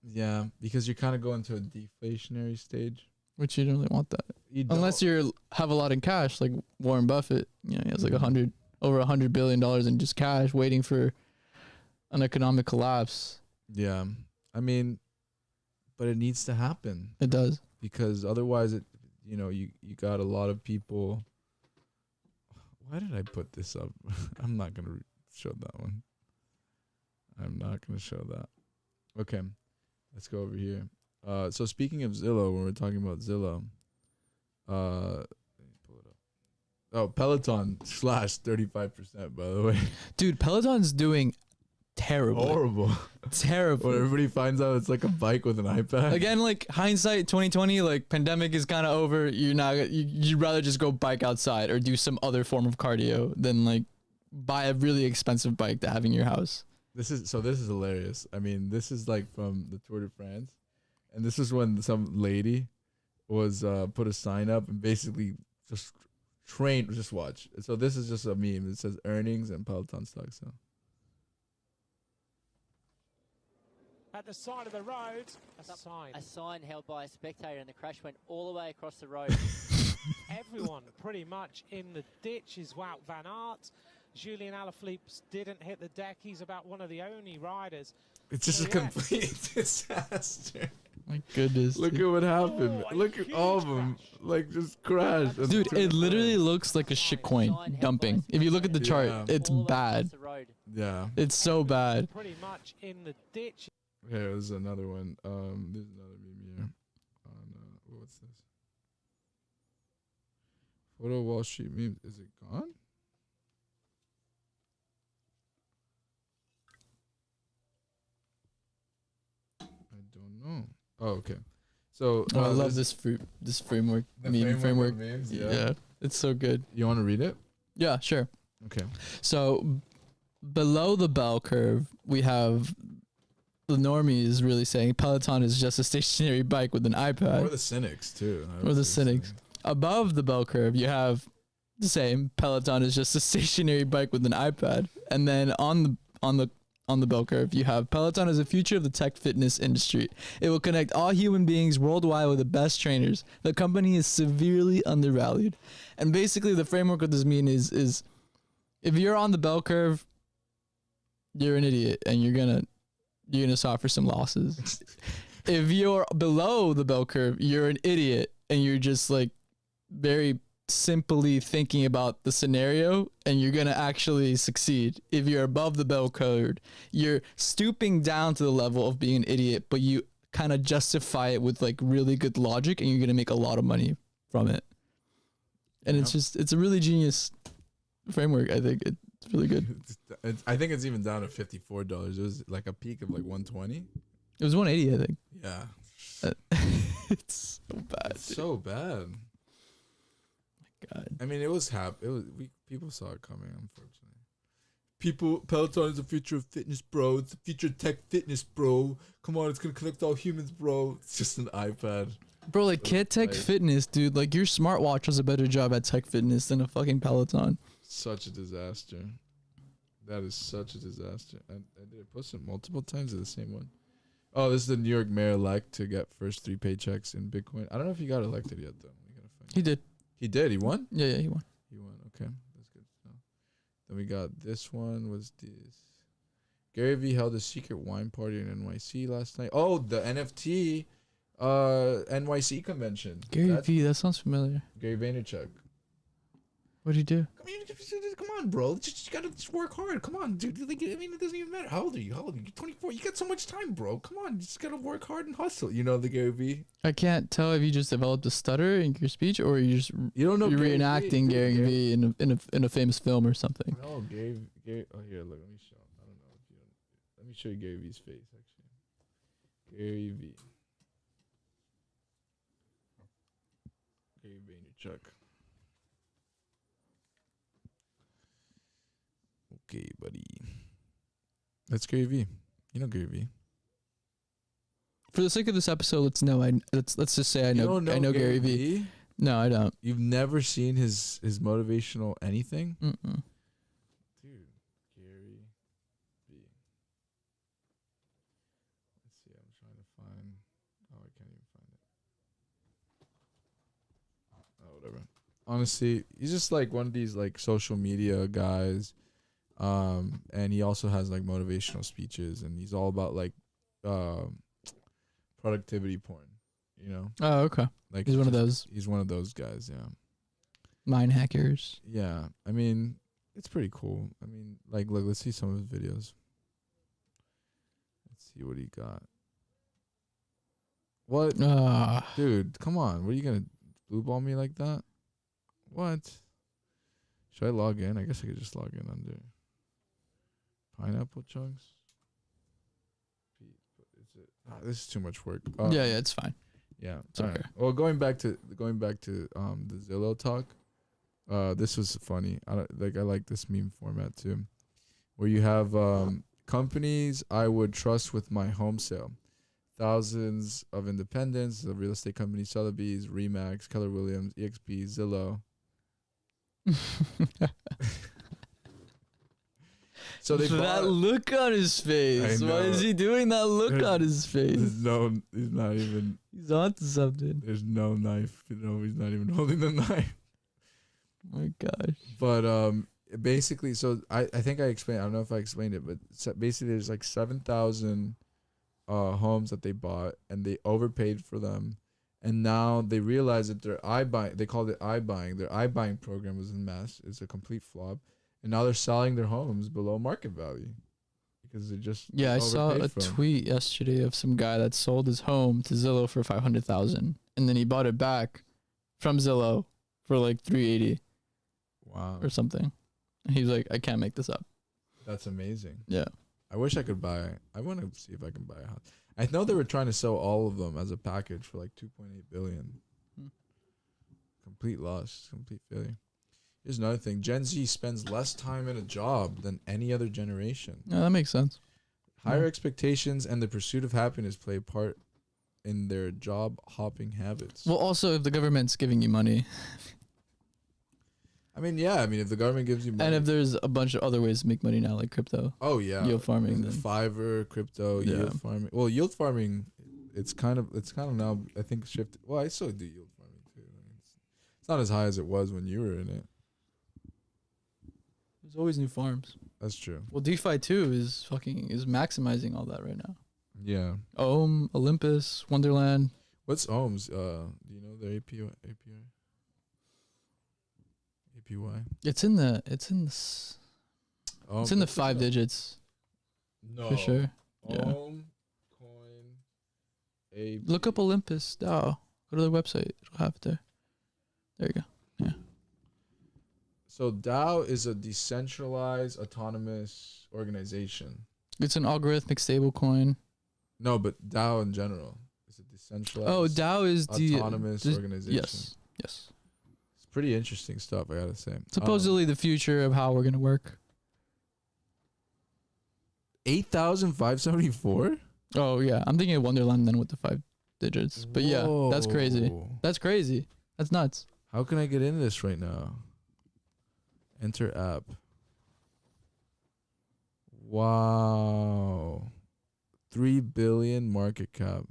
yeah, because you're kind of going to a deflationary stage. Which you don't really want that. Unless don't. you have a lot in cash, like Warren Buffett. He has like over $100 billion in just cash, waiting for an economic collapse. Yeah, I mean, but it needs to happen. It does, because otherwise, you got a lot of people. Why did I put this up? I'm not gonna show that one. I'm not gonna show that. Okay, let's go over here. So speaking of Zillow, when we're talking about Zillow, let me pull it up. Oh, Peloton slashed 35%, by the way. dude. Peloton's doing terrible. Horrible. Terrible. When everybody finds out it's like a bike with an iPad. Again, like hindsight 2020, like pandemic is kind of over. You'd rather just go bike outside or do some other form of cardio than like buy a really expensive bike to have in your house. This is hilarious. I mean, this is like from the Tour de France. And this is when some lady was put a sign up and basically just trained. Just watch. So this is just a meme. It says earnings and Peloton stock. So at the side of the road, a sign held by a spectator, and the crash went all the way across the road. Everyone pretty much in the ditch is Wout van Aert. Julian Alaphilippe didn't hit the deck. He's about one of the only riders. it's just a complete disaster. My goodness. Look dude. at what happened. Oh, Look at all of them. Like just crashed. And Dude, took it the literally plane. looks like a shitcoin dumping. If you look at the chart, Yeah. it's All the way bad. across the road. Yeah. It's so bad. Pretty much in the ditch. Here, there's another one. There's another meme here. On what's this? Photo Wall Street meme. Is it gone? I don't know. Oh, okay. So Oh, I love this this framework. the Meme framework. of memes, Yeah, it's so good. You want to read it? Yeah, sure. Okay. So below the bell curve, we have the normies really saying Peloton is just a stationary bike with an iPad. Or the cynics too. I Or would the say cynics. Above the bell curve, you have the same Peloton is just a stationary bike with an iPad, and then on the bell curve, you have Peloton is the future of the tech fitness industry. It will connect all human beings worldwide with the best trainers. The company is severely undervalued, and basically the framework of this meme is if you're on the bell curve, you're an idiot, and you're gonna suffer some losses. If you're below the bell curve, you're an idiot, and you're just like very simply thinking about the scenario, and you're gonna actually succeed. If you're above the bell curve, you're stooping down to the level of being an idiot, but you kind of justify it with like really good logic, and you're gonna make a lot of money from it. And it's a really genius framework. I think it's really good. I think it's even down to $54. It was like a peak of like 120. It was 180, I think. Yeah. It's so bad. It's so bad. God. I mean, it was people saw it coming, unfortunately. Peloton is the future of fitness, bro. It's the future of tech fitness, bro. Come on, it's gonna connect all humans, bro. It's just an iPad. Bro, like So tech tight. fitness, dude. Like your smartwatch does a better job at tech fitness than a fucking Peloton. Such a disaster. That is such a disaster. I did I post it multiple times or the same one? Oh, this is the New York mayor elect to get first 3 paychecks in Bitcoin. I don't know if he got elected yet though. We gotta find He did. He did. He won. Yeah, he won. He won. Okay, that's good to know. Then we got this one. Was this? Gary Vee held a secret wine party in NYC last night. Oh, the NFT, NYC convention. Gary That's Vee, that sounds familiar. Gary Vaynerchuk. What'd he do? Come on, bro. You gotta just work hard. Come on, dude. Like, I mean, it doesn't even matter. How old are you? You're 24. You got so much time, bro. Come on, you just gotta work hard and hustle. You know the Gary Vee. I can't tell if you just developed a stutter in your speech or you just You don't know you're Gary Vee? reenacting Dude, Gary Vee in a famous film or something. No, Gary. Oh, here, look. Let me show. I don't know if you. Let me show you Gary Vee's face. Actually, Gary Vee. Gary Vaynerchuk. Okay, buddy. That's Gary Vee. You know Gary Vee. For the sake of this episode, let's just say I know Gary Vee. No, I don't. You've never seen his motivational anything? Mm-mm. Dude, Gary Vee. Let's see. I'm trying to find. Oh, I can't even find it. Oh, whatever. Honestly, he's just like one of these like social media guys. And he also has like motivational speeches, and he's all about like productivity porn, you know? Oh, okay. Like He's one of those He's one of those guys, yeah. mind hackers. Yeah. I mean, it's pretty cool. I mean, like look, let's see some of his videos. Let's see what he got. What? Dude, come on. What are you gonna blue ball me like that? What? Should I log in? I guess I could just log in under pineapple chunks. Is it? This is too much work. Yeah, it's fine. Yeah. It's all okay. right. Well, going back to the Zillow talk. This was funny. I like this meme format too, where you have companies I would trust with my home sale. Thousands of independents, the real estate companies, Sotheby's, Remax, Keller Williams, EXP, Zillow. So they that bought, look on his face. I Why is know. he doing that look on his face? he's not even. He's onto something. There's no knife. You know, he's not even holding the knife. Oh my gosh. But basically, so I think I explained. I don't know if I explained it, but basically, there's like 7,000 homes that they bought, and they overpaid for them, and now they realize that their iBuying, they called it iBuying. Their iBuying program was a mess. It's a complete flop, and now they're selling their homes below market value because they just Yeah, I saw a overpaid for 'em. tweet yesterday of some guy that sold his home to Zillow for 500,000, and then he bought it back from Zillow for like 380 Wow, or something. And he was like, I can't make this up. that's amazing. Yeah. I wish I could buy. I want to see if I can buy a house. I know they were trying to sell all of them as a package for like 2.8 billion. Hmm. Complete loss, complete failure. Here's another thing: Gen Z spends less time in a job than any other generation. Yeah, that makes sense. Higher Yeah. expectations and the pursuit of happiness play a part in their job hopping habits. Well, also, if the government's giving you money, I mean, yeah. I mean, if the government gives you money, and if there's a bunch of other ways to make money now, like crypto. oh yeah, yield farming, there's then. Fiverr, crypto, Yeah. yield farming. Well, yield farming, it's kind of now I think shifted. Well, I still do yield farming too. I mean, it's not as high as it was when you were in it. There's always new farms. That's true. Well, DeFi too is maximizing all that right now. Yeah. Olympus, Wonderland. What's Ohms? Do you know their APY? APY? It's in the Oh, it's in the 5 digits No. for sure. Yeah. Ohm, coin, AP. Look up Olympus DAO. Go to their website. It'll have it there. There you go. So DAO is a decentralized autonomous organization. It's an algorithmic stablecoin. No, but DAO in general is a decentralized. Oh, DAO is the autonomous organization. Yes. Yes. It's pretty interesting stuff, I gotta say. Supposedly the future of how we're gonna work. 8,574. Oh yeah, I'm thinking of Wonderland then with the 5 digits. But yeah, that's crazy. Whoa. That's crazy. That's nuts. How can I get into this right now? Enter app. Wow. 3 billion market cap.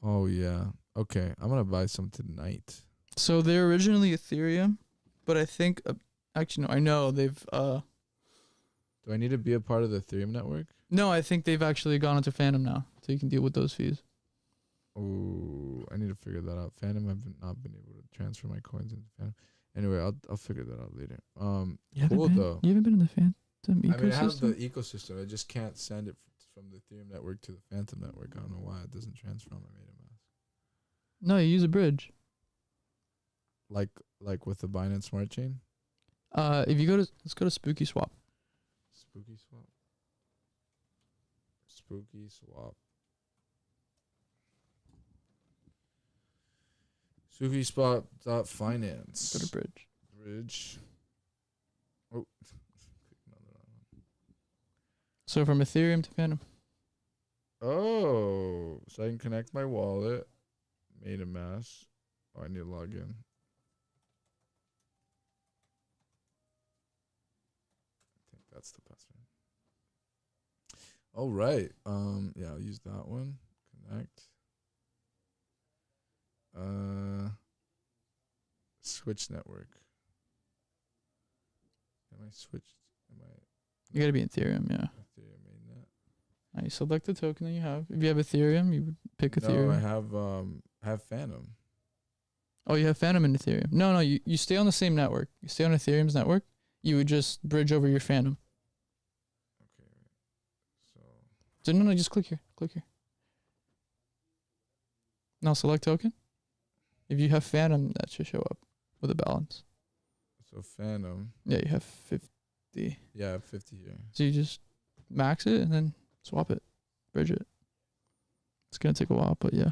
Oh yeah. Okay, I'm gonna buy some tonight. So they're originally Ethereum, but I think actually no, I know they've Do I need to be a part of the Ethereum network? no, I think they've actually gone into Phantom now, so you can deal with those fees. Ooh, I need to figure that out. Phantom, I've not been able to transfer my coins into Phantom. Anyway, I'll figure that out later. Cool though. You haven't been in the Phantom ecosystem? I mean, I have the ecosystem. I just can't send it from the Ethereum network to the Phantom network. I don't know why it doesn't transfer on my MetaMask. No, you use a bridge. Like with the Binance Smart Chain. If you let's go to Spooky Swap. Spooky Swap. Spooky Swap. Spooky Swap dot finance. Go to bridge. Bridge. Oh. So from Ethereum to Phantom. Oh, so I can connect my wallet. MetaMask. Oh, I need to log in. I think that's the password. All right. Yeah, I'll use that one. Connect. Switch network. Am I switched? You gotta be in Ethereum, yeah. Ethereum mainnet? You select the token that you have. If you have Ethereum, you would pick Ethereum. No, I have Phantom. Oh, you have Phantom and Ethereum. No, you stay on the same network. You stay on Ethereum's network. You would just bridge over your Phantom. Okay. So no, just click here. Click here. Now select token. If you have Phantom, that should show up with a balance. So Phantom. Yeah, you have 50. Yeah, I have 50 here. So you just max it and then swap it, bridge it. It's gonna take a while, but yeah.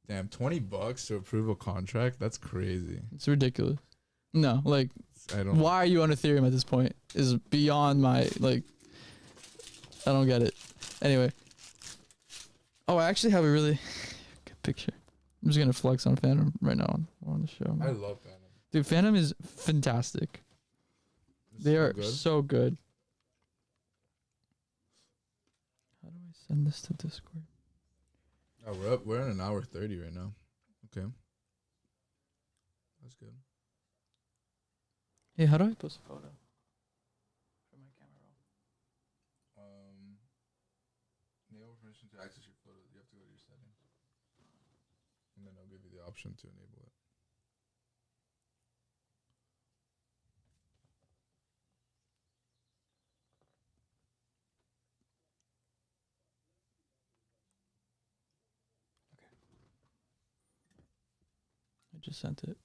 Damn, $20 to approve a contract? That's crazy. It's ridiculous. No, like, why are you on Ethereum at this point is beyond my, like, I don't get it. Anyway. Oh, I actually have a really good picture. I'm just going to flex on Phantom right now on the show. I love Phantom. Dude, Phantom is fantastic. They are so good. How do I send this to Discord? Oh, we're in an hour 30 right now. Okay. That's good. Hey, how do I post a photo from my camera roll? Enable permission to access your photos. You have to go to your settings. And then I'll give you the option to enable it. I just sent it.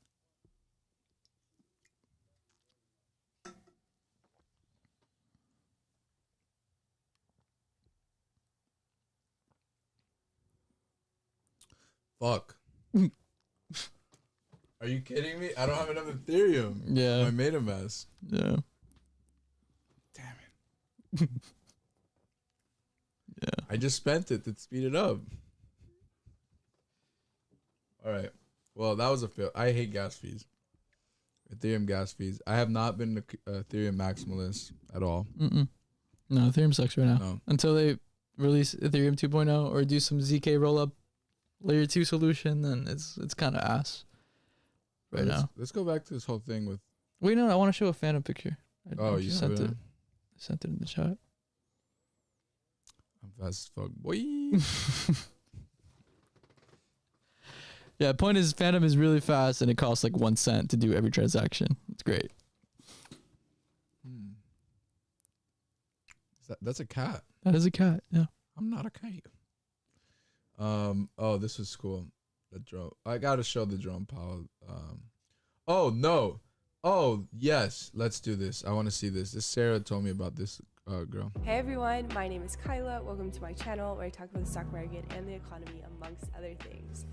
Fuck. Are you kidding me? I don't have enough Ethereum. Yeah. I made a mess. Yeah. Damn it. Yeah. I just spent it to speed it up. All right. Well, that was a fail. I hate gas fees. Ethereum gas fees. I have not been a Ethereum maximalist at all. No, Ethereum sucks right now. No. Until they release Ethereum 2.0 or do some ZK rollup layer 2 solution, then it's kind of ass right now. Let's go back to this whole thing with. Wait, no, I want to show a Phantom picture. I You sent have it. I sent it in the chat. I'm fast as fuck, boy. Yeah, point is Phantom is really fast and it costs like 1 cent to do every transaction. It's great. That's a cat. That is a cat. Yeah. I'm not a cat. Oh, this was cool. The drone. I gotta show the drone power. Oh no. Oh yes. Let's do this. I want to see this. This Sarah told me about this girl. Hey everyone, my name is Kyla. Welcome to my channel where I talk about the stock market and the economy amongst other things.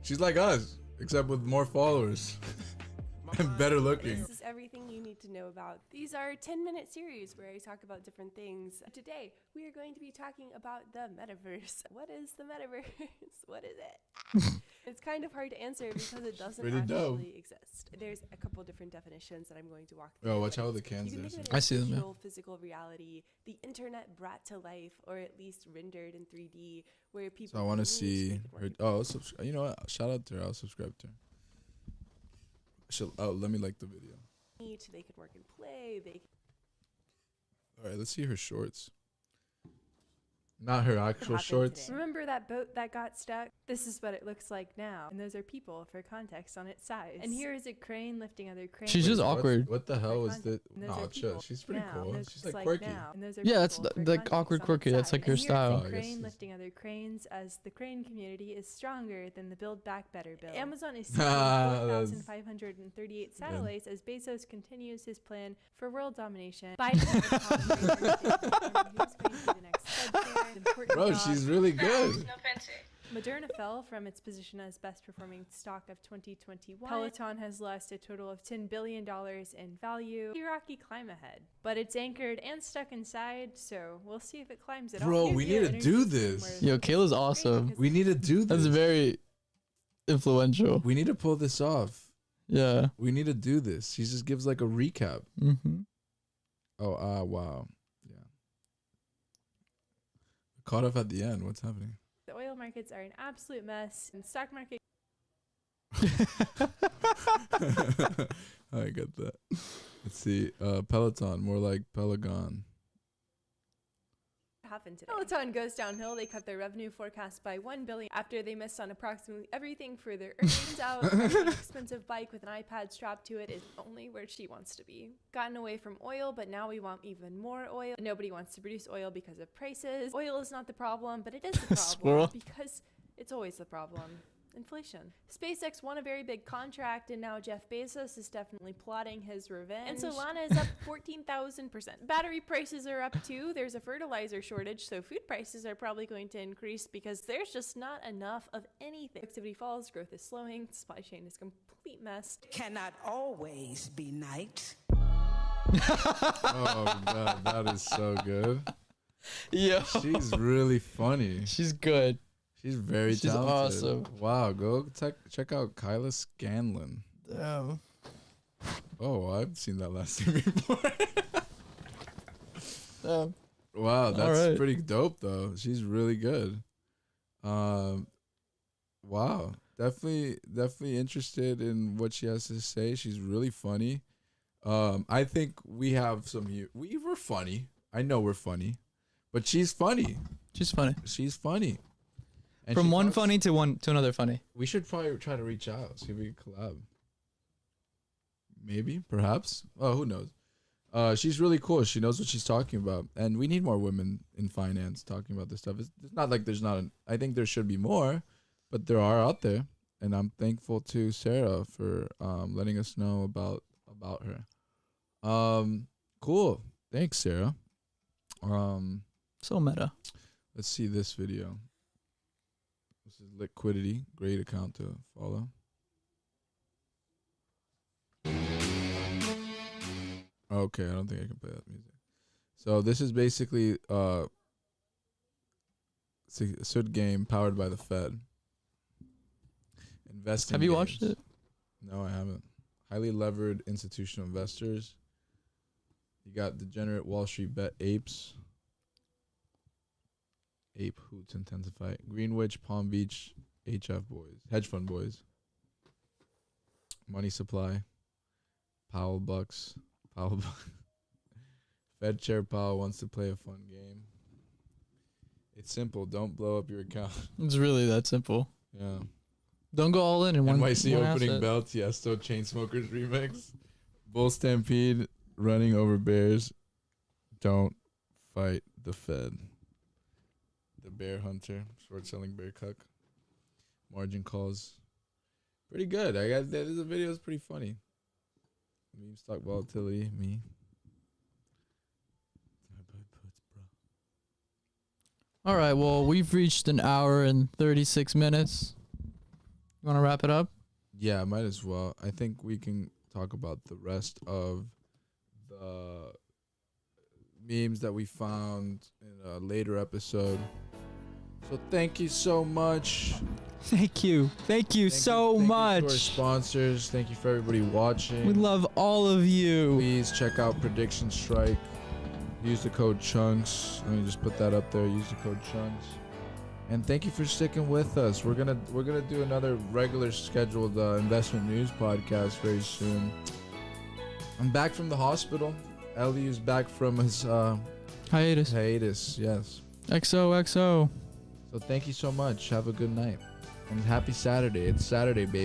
She's like us, except with more followers and better looking. This is everything you need to know about. These are 10-minute series where I talk about different things. Today, we are going to be talking about the metaverse. What is the metaverse? What is it? It's kind of hard to answer because it doesn't Pretty dope. actually exist. There's a couple different definitions that I'm going to walk through. Oh, watch out with the You cans can there. think of it I as see them, yeah. virtual physical reality, the internet brought to life, or at least rendered in 3D, where people. So I want to can meet, see they can her. work Oh, you know what? Shout out to her. I'll subscribe to her. Let me like the video. meet, they can work and play, they can All right, let's see her shorts. Not her actual happen shorts. today. Remember that boat that got stuck? This is what it looks like now. And those are people for context on its size. And here is a crane lifting other cranes. She's just What's- awkward. What the hell was context. that? And those No, are chill. people She's pretty now. cool. And those She's just like quirky. now. And those are Yeah, that's people for like context awkward on quirky. its That's like size. her And here's style. a Oh, I guess crane it's- lifting other cranes as the crane community is stronger than the Build Back Better bill. Amazon is Ah, seeking that's 4,538 satellites as Bezos continues his plan for world domination. Biden is the top grader. Who's going to be the next Fed chair? Important Bro, job. she's really good. Moderna fell from its position as best performing stock of 2021. Peloton has lost a total of $10 billion in value. Iraqi climb ahead, but it's anchored and stuck inside, so we'll see if it climbs at all. Bro, we Nuclear need to energy do system this. where Yo, Kayla's great awesome. because We need to do this. That's very influential. We need to pull this off. Yeah. We need to do this. She just gives like a recap. Mm-hmm. Oh, wow. Yeah. Caught up at the end. What's happening? the oil markets are an absolute mess, and stock market I get that. Let's see. Peloton, more like Pelagon. happened today. Peloton goes downhill. They cut their revenue forecast by $1 billion after they missed on approximately everything for their earnings out. An expensive bike with an iPad strapped to it is only where she wants to be. Gotten away from oil, but now we want even more oil. Nobody wants to produce oil because of prices. Oil is not the problem, but it is the problem Squirrel. because it's always the problem. Inflation. SpaceX won a very big contract, and now Jeff Bezos is definitely plotting his revenge. And Solana is up 14,000%. Battery prices are up too. There's a fertilizer shortage, so food prices are probably going to increase because there's just not enough of anything. Activity falls, growth is slowing, supply chain is a complete mess. Cannot always be night. Oh, God, that is so good. Yo. She's really funny. She's good. She's very She's talented. awesome. Wow, go check out Kyla Scanlon. Damn. Oh, I've seen that last name before. Damn. Wow, that's right. pretty dope though. She's really good. Wow, definitely interested in what she has to say. She's really funny. I think we have some. We're funny. I know we're funny, But she's funny. She's funny. She's funny. And From she one talks- funny to another funny. We should probably try to reach out, see if we can collab. Maybe, perhaps. Oh, who knows? She's really cool. She knows what she's talking about, and we need more women in finance talking about this stuff. It's not like there's not. I think there should be more, but there are out there, and I'm thankful to Sarah for letting us know about her. Cool. Thanks, Sarah. So meta. Let's see this video. This is Liquidity, great account to follow. Okay, I don't think I can play that music. So this is basically it's a Sud game powered by the Fed. Investing. Have you games. watched it? No, I haven't. Highly levered institutional investors. You got degenerate Wall Street bet apes. Ape hoots intensify. Greenwich, Palm Beach, HF boys, hedge fund boys. Money supply. Powell Bucks. Fed Chair Powell wants to play a fun game. It's simple. Don't blow up your account. It's really that simple. Yeah. Don't go all in one. NYC one opening asset. bell. Tiesto Chainsmokers remix. Bull Stampede running over bears. Don't fight the Fed. The Bear Hunter, short selling bear cuck. Margin calls. Pretty good. I got this video is pretty funny. Meme stock volatility, me. All right. Well, we've reached an hour and 36 minutes. You want to wrap it up? Yeah, might as well. I think we can talk about the rest of the memes that we found in a later episode. So thank you so much. Thank you. Thank you so much. Thank you to our sponsors. Thank you for everybody watching. We love all of you. Please check out Prediction Strike. Use the code CHUNKS. Let me just put that up there. Use the code CHUNKS. And thank you for sticking with us. We're gonna do another regular scheduled investment news podcast very soon. I'm back from the hospital. Elihu's back from his Hiatus. Yes. XOXO. So thank you so much. Have a good night. And happy Saturday. It's Saturday, baby.